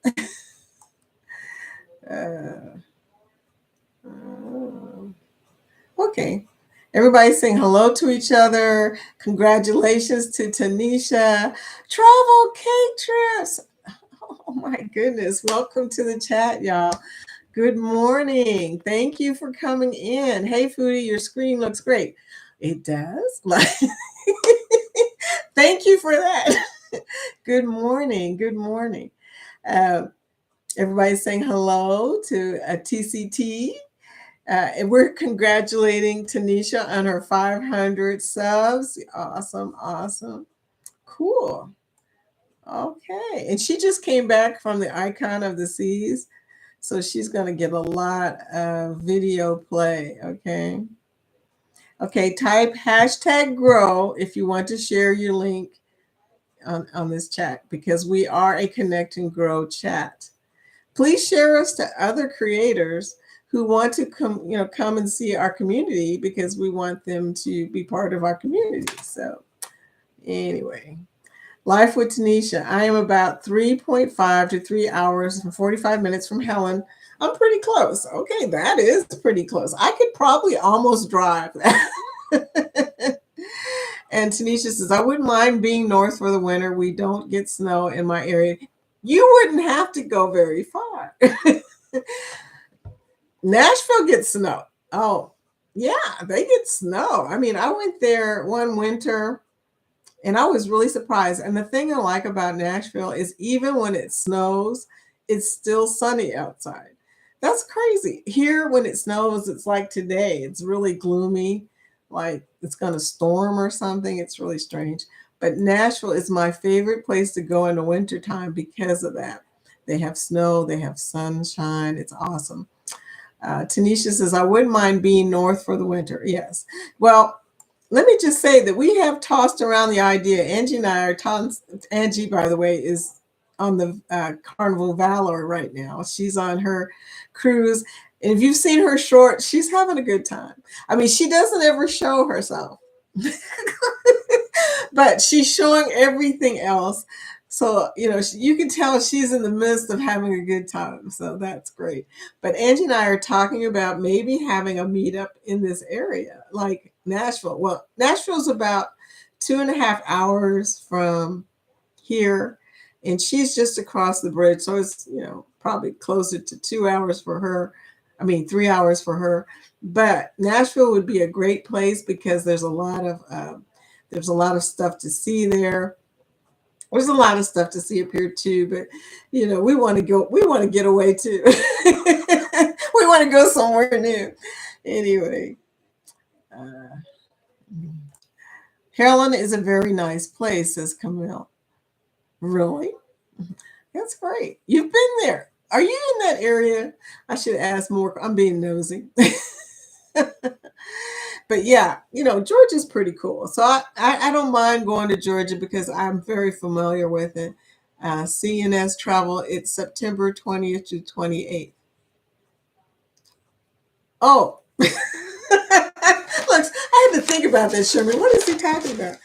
uh, okay. Everybody's saying hello to each other. Congratulations to Tanisha. Travel cake trips. Oh my goodness. Welcome to the chat, y'all. Good morning. Thank you for coming in. Hey, Foodie, your screen looks great. It does? Thank you for that. Good morning. Good morning. Uh, everybody's saying hello to TCT. And we're congratulating Tanisha on her 500 subs. Awesome, awesome. Cool. Okay. And she just came back from the Icon of the Seas. So she's going to get a lot of video play. Okay. Okay. Type hashtag grow if you want to share your link on this chat, because we are a Connect and Grow chat. Please share us to other creators who want to come and see our community, because we want them to be part of our community. So anyway, Life with Tanisha. I am about 3.5 to 3 hours and 45 minutes from Helen. I'm pretty close. Okay, that is pretty close. I could probably almost drive that. And Tanisha says, I wouldn't mind being north for the winter. We don't get snow in my area. You wouldn't have to go very far. Nashville gets snow. Oh, yeah, they get snow. I mean, I went there one winter and I was really surprised. And the thing I like about Nashville is even when it snows, it's still sunny outside. That's crazy. Here, when it snows, it's like today, it's really gloomy, like it's going to storm or something. It's really strange. But Nashville is my favorite place to go in the wintertime because of that. They have snow, they have sunshine. It's awesome. Tanisha says, I wouldn't mind being north for the winter. Yes. Well, let me just say that we have tossed around the idea. Angie and I are Angie, by the way, is on the Carnival Valor right now. She's on her cruise. And if you've seen her short, she's having a good time. I mean, she doesn't ever show herself, but she's showing everything else. So, you can tell she's in the midst of having a good time. So that's great. But Angie and I are talking about maybe having a meetup in this area, like Nashville. Well, Nashville's about 2.5 hours from here, and she's just across the bridge. So it's, probably closer to 2 hours for her. I mean, 3 hours for her. But Nashville would be a great place because there's a lot of stuff to see there. There's a lot of stuff to see up here too, but we want to go. We want to get away too. We want to go somewhere new. Anyway, uh, Carolina is a very nice place, says Camille. Really? That's great. You've been there. Are you in that area? I should ask more. I'm being nosy. But yeah, Georgia's pretty cool. So I don't mind going to Georgia because I'm very familiar with it. CNS travel, it's September 20th to 28th. Oh, look, I had to think about that, Sherman. What is he talking about?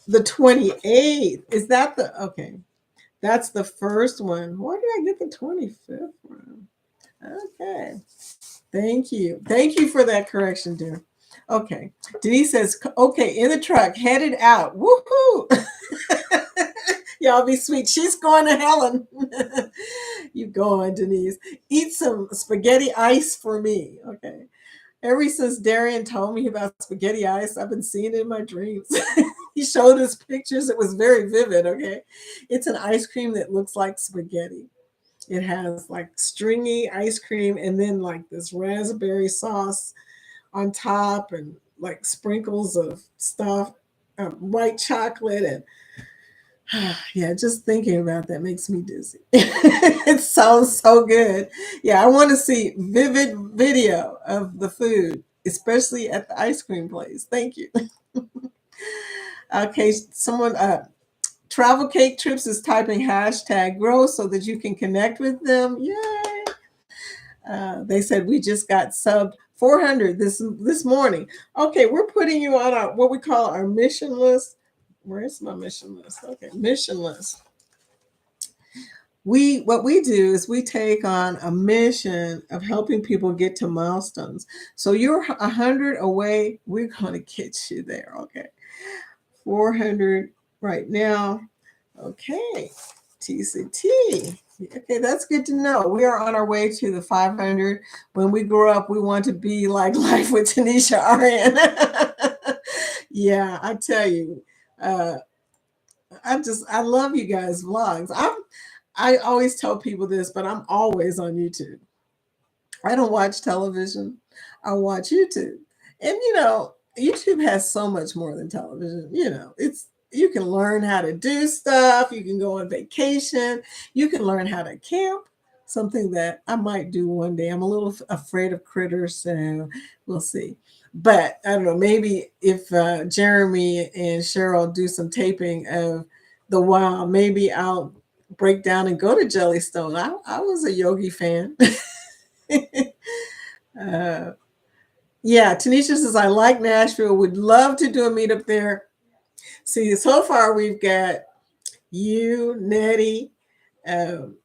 The 28th. Is that okay? That's the first one. Where did I get the 25th from? Okay. Thank you. Thank you for that correction, dear. Okay. Denise says, okay, in the truck, headed out. Woohoo! Y'all be sweet. She's going to Helen. You going, Denise. Eat some spaghetti ice for me. Okay. Ever since Darian told me about spaghetti ice, I've been seeing it in my dreams. He showed us pictures. It was very vivid. Okay. It's an ice cream that looks like spaghetti. It has like stringy ice cream and then like this raspberry sauce on top and like sprinkles of stuff, white chocolate. And yeah, just thinking about that makes me dizzy. It sounds so good. Yeah, I want to see vivid video of the food, especially at the ice cream place. Thank you. Okay, someone, Travel Cake Trips is typing hashtag grow so that you can connect with them. Yay! They said we just got subbed 400 this morning. Okay, we're putting you on our what we call our mission list. Where's my mission list? Okay, mission list. What we do is we take on a mission of helping people get to milestones. So you're 100 away. We're going to get you there. Okay, 400 right now. Okay, TCT. Okay, that's good to know. We are on our way to the 500. When we grow up, we want to be like Life with Tanisha Arian. Yeah, I tell you, uh, I love you guys' vlogs. I always tell people this, but I'm always on YouTube. I don't watch television. I watch YouTube. And YouTube has so much more than television. It's you can learn how to do stuff, you can go on vacation, you can learn how to camp, something that I might do one day. I'm a little afraid of critters, so we'll see. But I don't know, maybe if Jeremy and Cheryl do some taping of the wild, maybe I'll break down and go to Jellystone. I was a Yogi fan. uh, yeah, Tanisha says, I like Nashville. Would love to do a meetup there. See, so far we've got you, Nettie, um,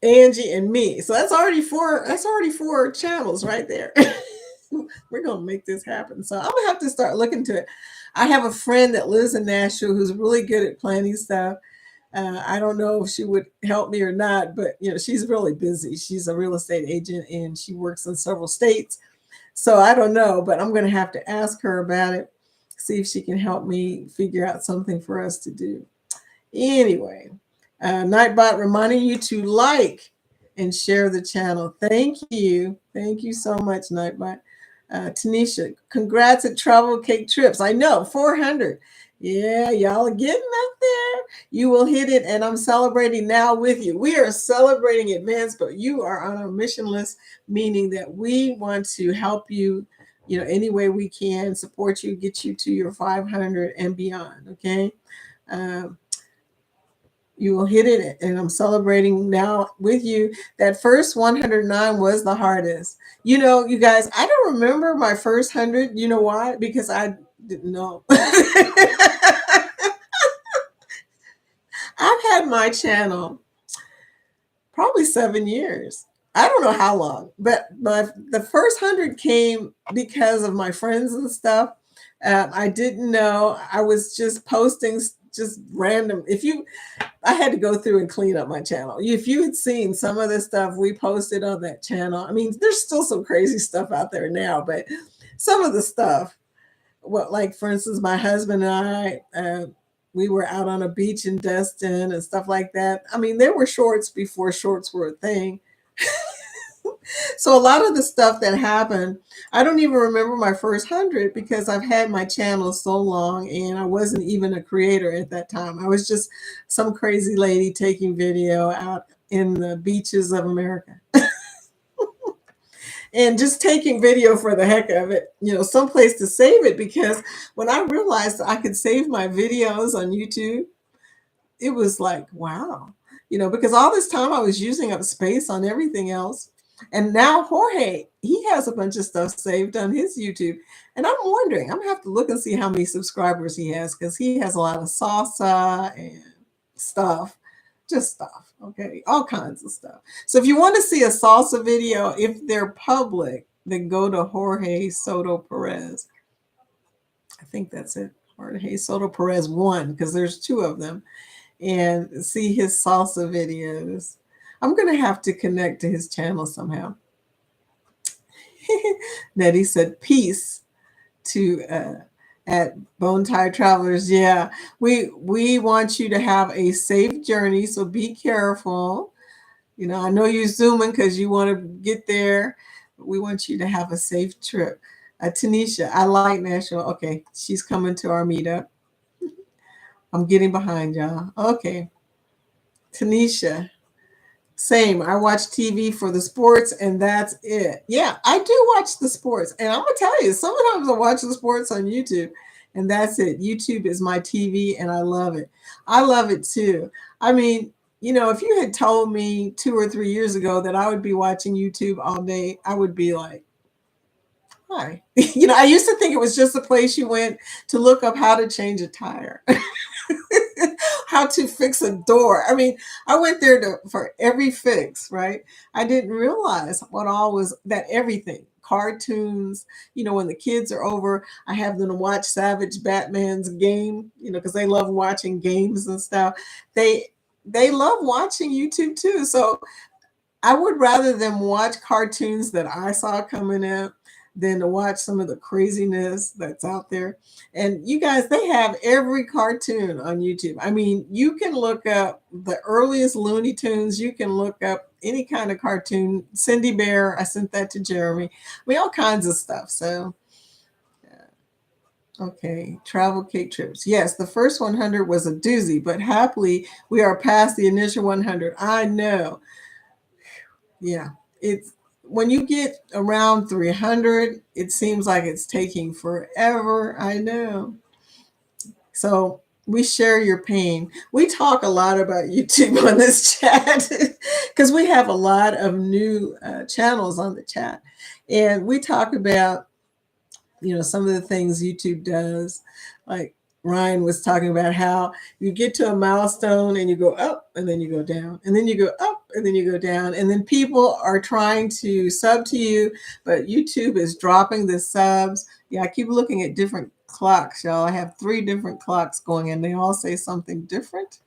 Angie, and me. So that's already four. That's already four channels right there. We're gonna make this happen. So I'm gonna have to start looking to it. I have a friend that lives in Nashville who's really good at planning stuff. I don't know if she would help me or not, but she's really busy. She's a real estate agent and she works in several states. So I don't know, but I'm going to have to ask her about it, see if she can help me figure out something for us to do. Anyway, Nightbot reminding you to like and share the channel. Thank you. Thank you so much, Nightbot. Tanisha, congrats at Travel Cake Trips. I know, 400. Yeah, y'all are getting up there. You will hit it, and I'm celebrating now with you. We are celebrating advance, but you are on our mission list, meaning that we want to help you, any way we can, support you, get you to your 500 and beyond, okay? You will hit it, and I'm celebrating now with you. That first 109 was the hardest. You guys, I don't remember my first 100. You know why? Because I didn't know. I've had my channel probably 7 years. I don't know how long, but the first 100 came because of my friends and stuff. I didn't know. I was just posting just random. I had to go through and clean up my channel. If you had seen some of the stuff we posted on that channel, I mean, there's still some crazy stuff out there now, but some of the stuff, like for instance, my husband and I, we were out on a beach in Destin and stuff like that. I mean, there were shorts before shorts were a thing. So a lot of the stuff that happened, I don't even remember my first 100 because I've had my channel so long and I wasn't even a creator at that time. I was just some crazy lady taking video out in the beaches of America. And just taking video for the heck of it, someplace to save it, because when I realized I could save my videos on YouTube, it was like, wow, because all this time I was using up space on everything else. And now Jorge, he has a bunch of stuff saved on his YouTube. And I'm wondering, I'm gonna have to look and see how many subscribers he has, because he has a lot of salsa and stuff, just stuff, okay, all kinds of stuff. So if you want to see a salsa video, if they're public, then go to Jorge Soto Perez. I think that's it. Jorge Soto Perez 1, because there's two of them. and see his salsa videos. I'm going to have to connect to his channel somehow. Nettie said, peace to at Bone Tie Travelers. Yeah, we want you to have a safe journey, so be careful. You know, I know you're zooming because you want to get there. But we want you to have a safe trip. Tanisha, I like National. Okay, she's coming to our meetup. I'm getting behind y'all. Okay, Tanisha, same. I watch TV for the sports, and that's it. Yeah, I do watch the sports, and I'm gonna tell you, sometimes I watch the sports on YouTube, and that's it. YouTube is my TV, and I love it. I love it too. I mean, you know, if you had told me 2 or 3 years ago that I would be watching YouTube all day, I would be like, "Hi." You know, I used to think it was just a place you went to look up how to change a tire. How to fix a door. I mean, I went there for every fix, right? I didn't realize what all was that everything. Cartoons, you know, when the kids are over, I have them watch Savage Batman's game, you know, because they love watching games and stuff. They they love watching YouTube too. So I would rather them watch cartoons that I saw coming up than to watch some of the craziness that's out there. And you guys, they have every cartoon on YouTube. I mean, you can look up the earliest Looney Tunes, you can look up any kind of cartoon. Cindy Bear, I sent that to Jeremy. I mean, all kinds of stuff. So, okay, travel cake trips. Yes, the first 100 was a doozy, but happily we are past the initial 100. I know. Yeah, it's when you get around 300, it seems like it's taking forever. I know. So we share your pain. We talk a lot about YouTube on this chat because we have a lot of new channels on the chat. And we talk about, you know, some of the things YouTube does. Like Ryan was talking about how you get to a milestone and you go up and then you go down and then you go up and then you go down and then people are trying to sub to you, but YouTube is dropping the subs. Yeah, I keep looking at different clocks, y'all. I have 3 different clocks going and they all say something different.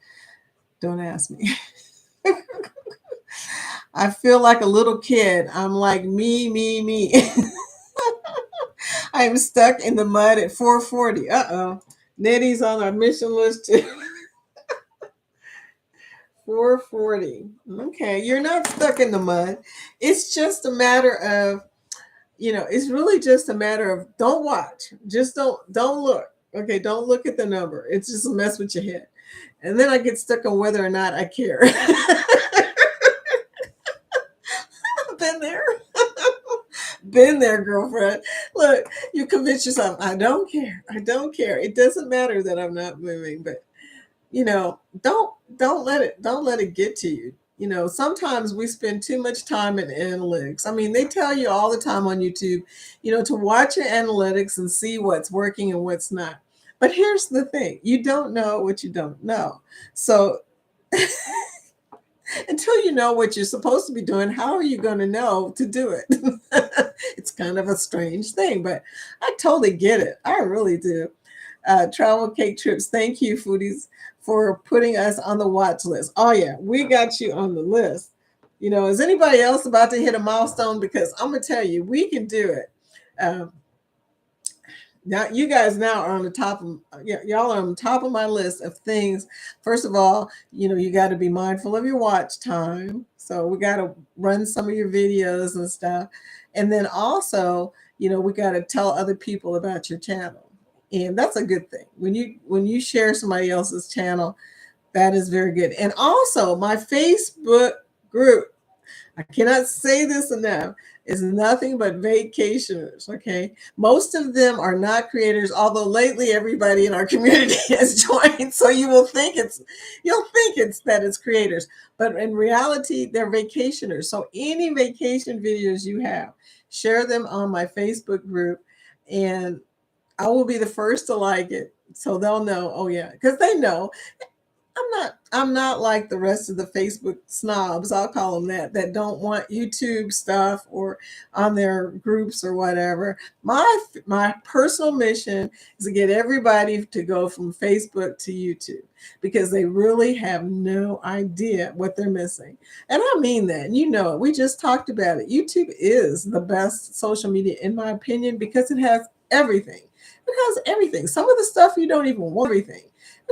Don't ask me. I feel like a little kid. I'm like me. I am stuck in the mud at 4:40. Uh-oh. Nettie's on our mission list too. 4:40. Okay, you're not stuck in the mud. It's just a matter of, you know, it's really just a matter of don't watch. Just don't look. Okay, don't look at the number. It's just a mess with your head. And then I get stuck on whether or not I care. Been there. Been there, girlfriend. Look, you convince yourself, I don't care. I don't care. It doesn't matter that I'm not moving, but you know, don't let it get to you. You know, sometimes we spend too much time in analytics. I mean, they tell you all the time on YouTube, you know, to watch your analytics and see what's working and what's not. But here's the thing, you don't know what you don't know. So until you know what you're supposed to be doing, how are you going to know to do it? It's kind of a strange thing, but I totally get it. I really do. Travel cake trips. Thank you, foodies, for putting us on the watch list. Oh, yeah, we got you on the list. You know, is anybody else about to hit a milestone? Because I'm going to tell you, we can do it. Um, Now you guys now are on the top of y'all are on the top of my list of things. First of all, you know, you got to be mindful of your watch time. So we got to run some of your videos and stuff. And then also, you know, we got to tell other people about your channel. And that's a good thing. When you share somebody else's channel, that is very good. And also my Facebook group, I cannot say this enough, is nothing but vacationers. Okay. Most of them are not creators, although lately everybody in our community has joined. So you'll think it's that it's creators, but in reality, they're vacationers. So any vacation videos you have, share them on my Facebook group and I will be the first to like it. So they'll know, oh yeah, because they know I'm not like the rest of the Facebook snobs, I'll call them that don't want YouTube stuff or on their groups or whatever. My personal mission is to get everybody to go from Facebook to YouTube because they really have no idea what they're missing. And I mean that. And you know it. We just talked about it. YouTube is the best social media in my opinion because it has everything. It has everything. Some of the stuff you don't even want everything.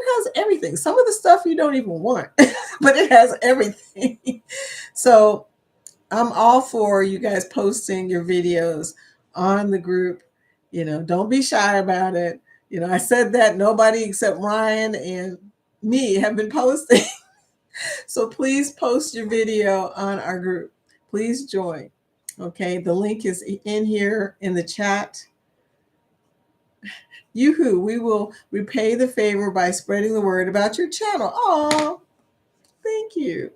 It has everything. Some of the stuff you don't even want, but it has everything. So I'm all for you guys posting your videos on the group. You know, don't be shy about it. You know, I said that nobody except Ryan and me have been posting. So please post your video on our group. Please join. Okay, the link is in here in the chat. Yoo-hoo, we will repay the favor by spreading the word about your channel. Oh, thank you.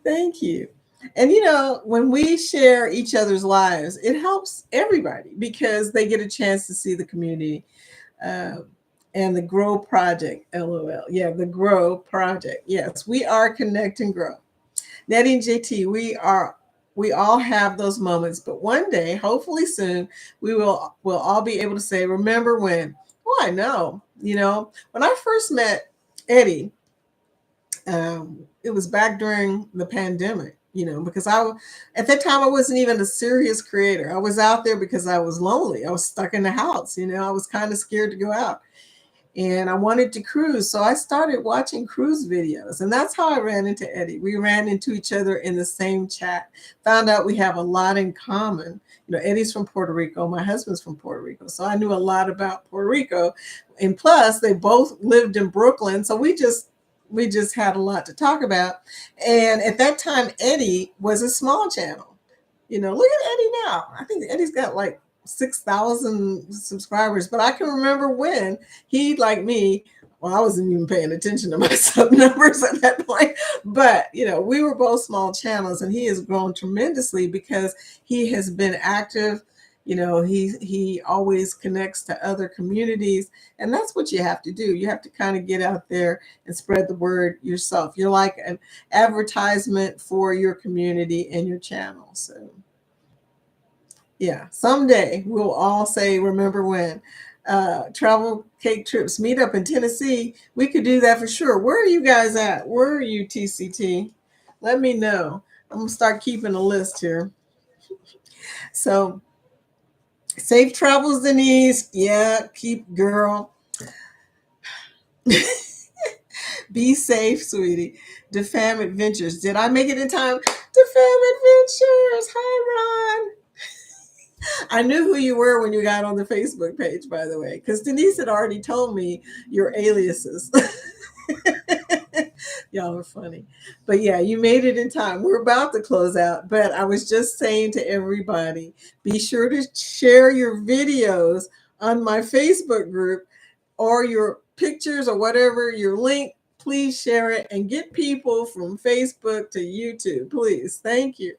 Thank you. And you know, when we share each other's lives, it helps everybody because they get a chance to see the community uh, and the Grow Project. LOL. Yeah, the Grow Project. Yes, we are Connect and Grow. Nettie and JT, we all have those moments, but one day, hopefully soon, we'll all be able to say, remember when? Oh, I know. You know, when I first met Eddie, it was back during the pandemic, you know, because at that time I wasn't even a serious creator. I was out there because I was lonely. I was stuck in the house, you know, I was kind of scared to go out and I wanted to cruise. So I started watching cruise videos, and that's how I ran into Eddie. We ran into each other in the same chat, found out we have a lot in common. You know, Eddie's from Puerto Rico, my husband's from Puerto Rico. So I knew a lot about Puerto Rico. And plus they both lived in Brooklyn. So we just had a lot to talk about. And at that time, Eddie was a small channel. You know, look at Eddie now. I think Eddie's got like 6,000 subscribers, but I can remember when he, like me, well, I wasn't even paying attention to my sub numbers at that point, but you know, we were both small channels and he has grown tremendously because he has been active. You know, he always connects to other communities, and that's what you have to do. You have to kind of get out there and spread the word yourself. You're like an advertisement for your community and your channel. So yeah, someday we'll all say, remember when? Travel cake trips, meet up in Tennessee. We could do that for sure. Where are you guys at? Where are you, TCT? Let me know. I'm going to start keeping a list here. So, safe travels, Denise. Yeah, keep, girl. Be safe, sweetie. DeFam Adventures. Did I make it in time? DeFam Adventures. Hi, Ron. I knew who you were when you got on the Facebook page, by the way, because Denise had already told me your aliases. Y'all are funny. But yeah, you made it in time. We're about to close out, but I was just saying to everybody, be sure to share your videos on my Facebook group or your pictures or whatever, your link. Please share it and get people from Facebook to YouTube, please. Thank you.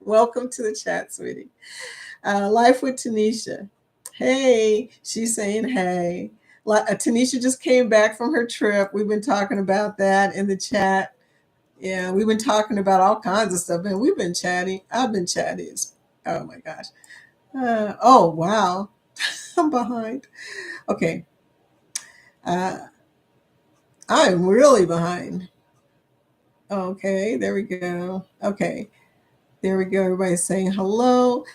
Welcome to the chat, sweetie. Life with Tanisha. Hey, she's saying hey. Tanisha just came back from her trip. We've been talking about that in the chat. Yeah, we've been talking about all kinds of stuff, and we've been chatting. I've been chatting. Oh my gosh. Oh wow, I'm behind. Okay, I'm really behind. Okay, there we go. Okay, there we go. Everybody's saying hello.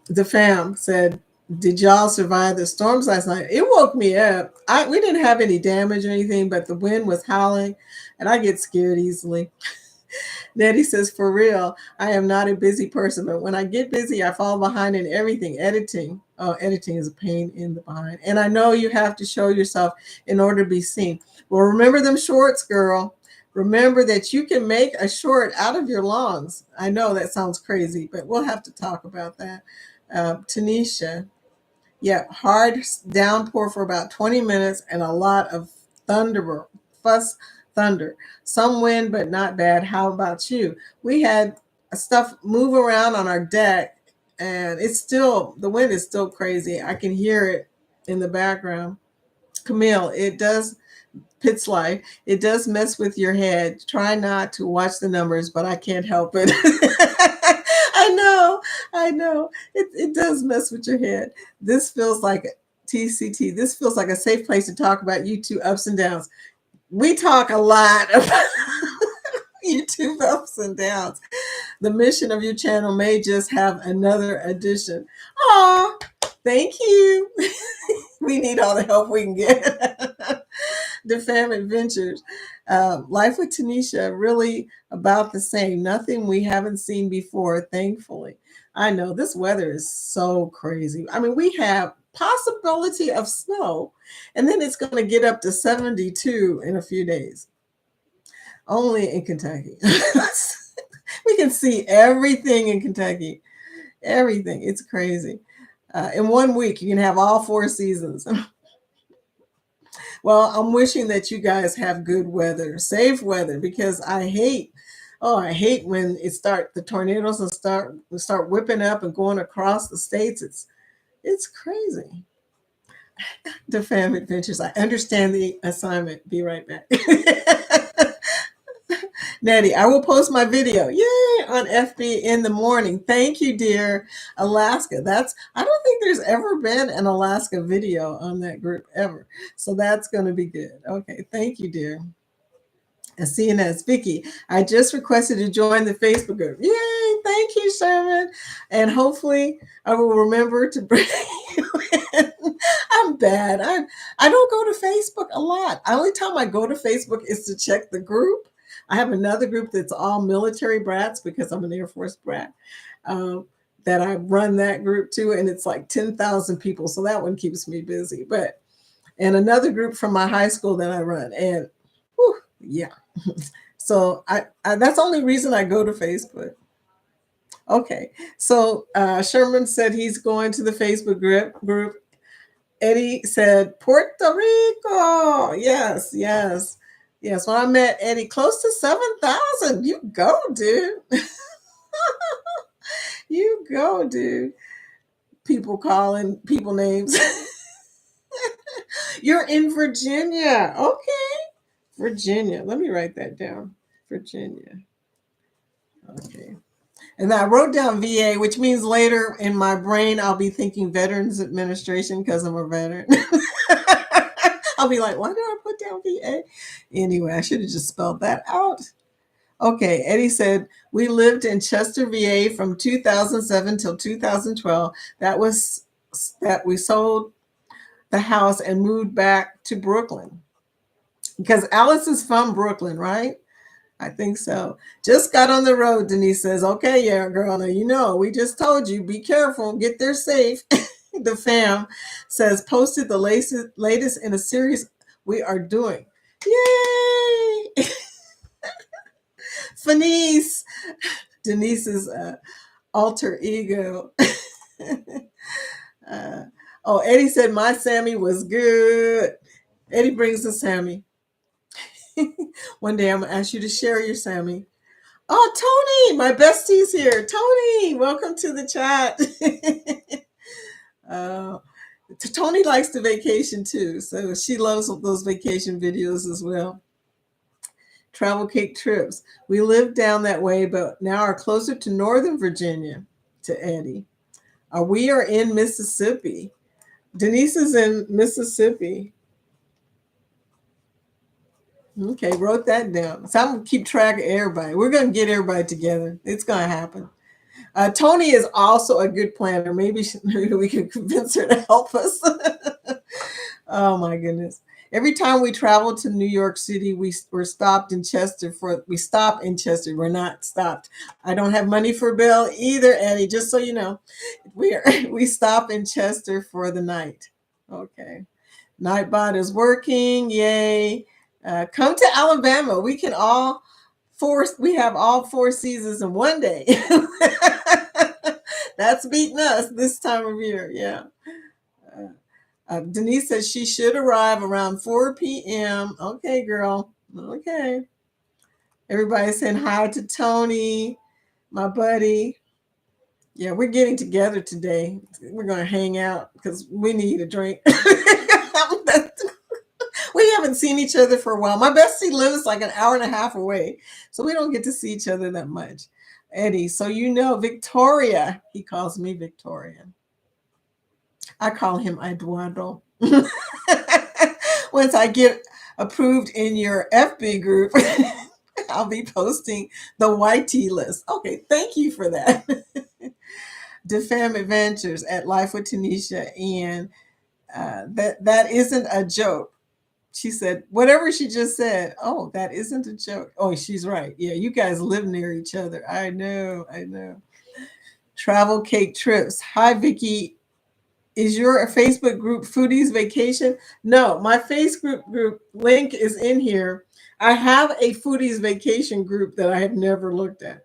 The fam said, "Did y'all survive the storms last night?" It woke me up. We didn't have any damage or anything, but the wind was howling, and I get scared easily. Nettie says, "For real, I am not a busy person, but when I get busy, I fall behind in everything. Editing, oh, editing is a pain in the behind. And I know you have to show yourself in order to be seen. Well, remember them shorts, girl. Remember that you can make a short out of your lawns. I know that sounds crazy, but we'll have to talk about that." Tanisha, yeah, hard downpour for about 20 minutes and a lot of thunder. Some wind, but not bad. How about you? We had stuff move around on our deck, and the wind is still crazy. I can hear it in the background. Camille, it does. Pitts Life. It does mess with your head. Try not to watch the numbers, but I can't help it. I know, I know. It does mess with your head. This feels like TCT. This feels like a safe place to talk about YouTube ups and downs. We talk a lot about YouTube ups and downs. The mission of your channel may just have another edition. Aw, thank you. We need all the help we can get. The Fam Adventures. Life with Tanisha, really about the same. Nothing we haven't seen before, thankfully. I know this weather is so crazy. I mean, we have possibility of snow, and then it's going to get up to 72 in a few days. Only in Kentucky. We can see everything in Kentucky. Everything. It's crazy. In 1 week, you can have all 4 seasons. Well, I'm wishing that you guys have good weather, safe weather, because I hate when the tornadoes and start whipping up and going across the states. It's crazy. The Fam Adventures. I understand the assignment. Be right back. Nettie, I will post my video. Yay! On FB in the morning. Thank you, dear. Alaska. I don't think there's ever been an Alaska video on that group ever. So that's going to be good. Okay. Thank you, dear. And CNS, Vicky, I just requested to join the Facebook group. Yay! Thank you, Sherman. And hopefully I will remember to bring you in. I'm bad. I don't go to Facebook a lot. The only time I go to Facebook is to check the group. I have another group that's all military brats because I'm an Air Force brat. That I run that group too, and it's like 10,000 people. So that one keeps me busy. And another group from my high school that I run. And whew, yeah. So I that's the only reason I go to Facebook. Okay. So Sherman said he's going to the Facebook group. Eddie said Puerto Rico. Yes, yes. Yes, when I met Eddie, close to 7,000. You go, dude. You go, dude. People calling people names. You're in Virginia. Okay. Virginia. Let me write that down. Virginia. Okay. And I wrote down VA, which means later in my brain, I'll be thinking Veterans Administration because I'm a veteran. I'll be like, why did I put down VA? Anyway, I should have just spelled that out. Okay, Eddie said, we lived in Chester, VA from 2007 till 2012. That we sold the house and moved back to Brooklyn. Because Alice is from Brooklyn, right? I think so. Just got on the road, Denise says. Okay, yeah, girl. Now, we just told you, be careful, get there safe. The Fam says, posted the latest in a series we are doing. Yay! Fanice, Denise's alter ego. Eddie said, my Sammy was good. Eddie brings the Sammy. One day I'm going to ask you to share your Sammy. Oh, Tony, my bestie's here. Tony, welcome to the chat. Tony likes to vacation too, so she loves those vacation videos as well. Travel cake trips. We live down that way, but now are closer to Northern Virginia, to Eddie. We are in Mississippi. Denise is in Mississippi. Okay, wrote that down. So I'm going to keep track of everybody. We're going to get everybody together. It's going to happen. Tony is also a good planner. Maybe we can convince her to help us. Oh, my goodness. Every time we travel to New York City, we're stopped in Chester we stop in Chester. We're not stopped. I don't have money for Bill either, Eddie, just so you know. We stop in Chester for the night. Okay. Nightbot is working. Yay. Come to Alabama. We have all 4 seasons in one day. That's beating us this time of year. Yeah. Denise says she should arrive around 4 p.m. Okay, girl. Okay. Everybody's saying hi to Tony, my buddy. Yeah, we're getting together today. We're going to hang out because we need a drink. haven't seen each other for a while. My bestie lives like an hour and a half away, so we don't get to see each other that much. Eddie, so you know Victoria. He calls me Victoria. I call him Eduardo. Once I get approved in your FB group, I'll be posting the YT list. Okay, thank you for that. Defam Adventures at Life with Tanisha, and that isn't a joke. She said, whatever she just said, oh, that isn't a joke. Oh, she's right. Yeah, you guys live near each other. I know. Travel Cake Trips. Hi, Vicky. Is your Facebook group Foodies Vacation? No, my Facebook group link is in here. I have a Foodies Vacation group that I have never looked at.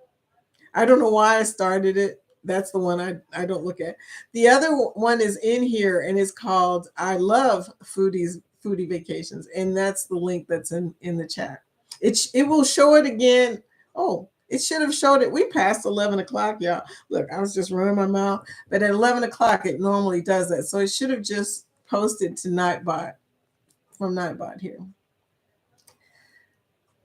I don't know why I started it. That's the one I don't look at. The other one is in here and it's called I Love Foodie Vacations. And that's the link that's in the chat. It will show it again. Oh, it should have showed it. We passed 11 o'clock, y'all. Look, I was just running my mouth. But at 11 o'clock, it normally does that. So it should have just posted to Nightbot from Nightbot here.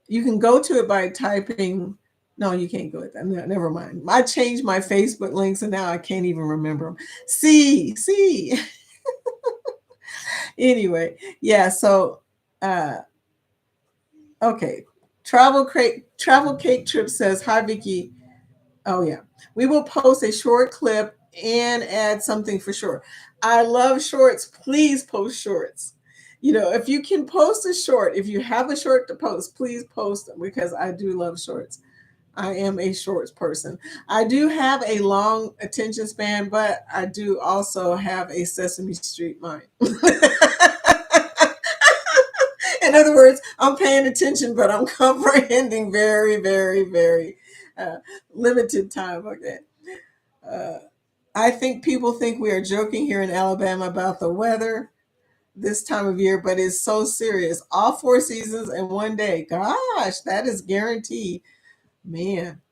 You can go to it by typing. No, you can't go with that. No, never mind. I changed my Facebook links and now I can't even remember them. See. Anyway, yeah. So, okay. Travel Cake Trip says, hi, Vicky. Oh, yeah. We will post a short clip and add something for sure. I love shorts. Please post shorts. You know, if you can post a short, if you have a short to post, please post them because I do love shorts. I am a shorts person. I do have a long attention span, but I do also have a Sesame Street mind. In other words, I'm paying attention, but I'm comprehending very, very, very limited time. Okay. I think people think we are joking here in Alabama about the weather this time of year, but it's so serious. All 4 seasons in one day. Gosh, that is guaranteed. Man.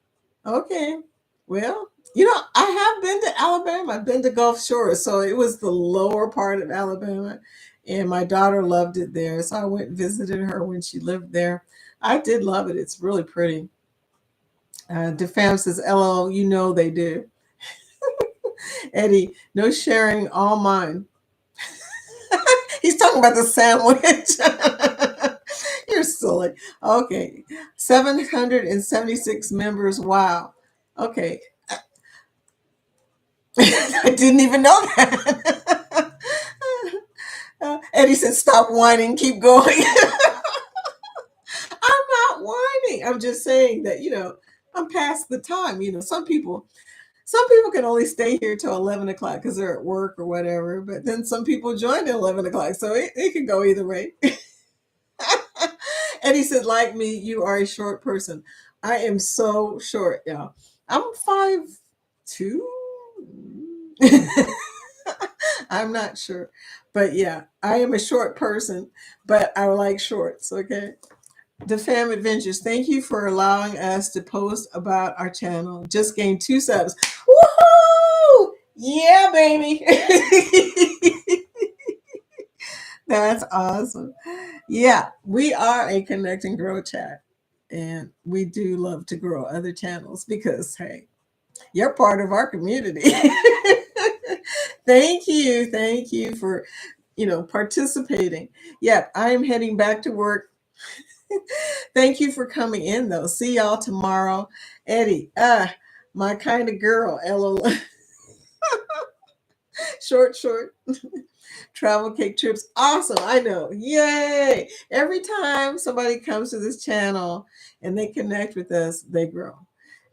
Okay. Well, you know, I have been to Alabama. I've been to Gulf Shores. So it was the lower part of Alabama. And my daughter loved it there. So I went and visited her when she lived there. I did love it. It's really pretty. DeFam says, LO, you know they do. Eddie, no sharing, all mine. He's talking about the sandwich. You're silly. Okay. 776 members. Wow. Okay. I didn't even know that. Eddie said, stop whining, keep going. I'm not whining. I'm just saying that, you know, I'm past the time. You know, some people can only stay here till 11 o'clock because they're at work or whatever. But then some people join at 11 o'clock. So it can go either way. Eddie said, like me, you are a short person. I am so short, y'all. I'm 5'2". I'm not sure. But yeah, I am a short person, but I like shorts, okay? The Fam Adventures, thank you for allowing us to post about our channel. Just gained 2 subs. Woohoo! Yeah, baby. That's awesome. Yeah, we are a Connect and Grow chat. And we do love to grow other channels because, hey, you're part of our community. Thank you. Thank you for, you know, participating. Yeah, I'm heading back to work. Thank you for coming in, though. See y'all tomorrow. Eddie, my kind of girl, LOL. Short. Travel Cake Trips. Awesome. I know. Yay. Every time somebody comes to this channel and they connect with us, they grow.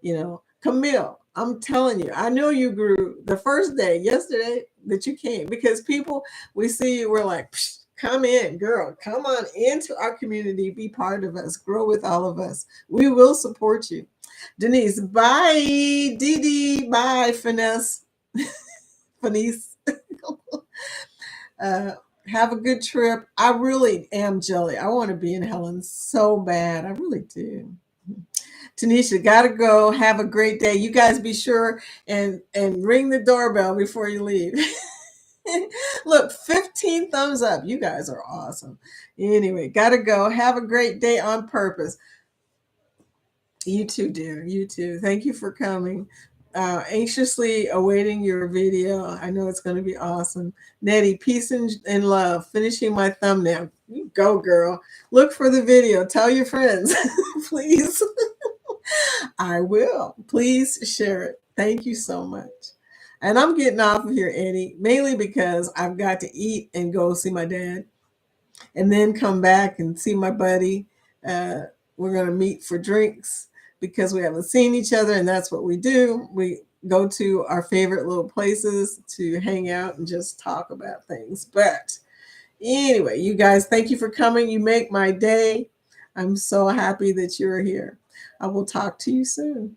You know, Camille, I'm telling you, I know you grew the first day, yesterday, that you came because people, we see you, we're like, come in, girl, come on into our community, be part of us, grow with all of us. We will support you. Denise, bye. Dee Dee, bye. Finesse. Have a good trip. I really am jelly. I want to be in Helen so bad. I really do. Tanisha, gotta go. Have a great day. You guys be sure and ring the doorbell before you leave. Look, 15 thumbs up. You guys are awesome. Anyway, gotta go. Have a great day on purpose. You too, dear. You too. Thank you for coming. Anxiously awaiting your video. I know it's going to be awesome. Nettie, peace and love. Finishing my thumbnail. You go, girl. Look for the video. Tell your friends, please. I will. Please share it. Thank you so much. And I'm getting off of here, Eddie, mainly because I've got to eat and go see my dad and then come back and see my buddy. We're going to meet for drinks because we haven't seen each other, and that's what we do. We go to our favorite little places to hang out and just talk about things. But anyway, you guys, thank you for coming. You make my day. I'm so happy that you're here. I will talk to you soon.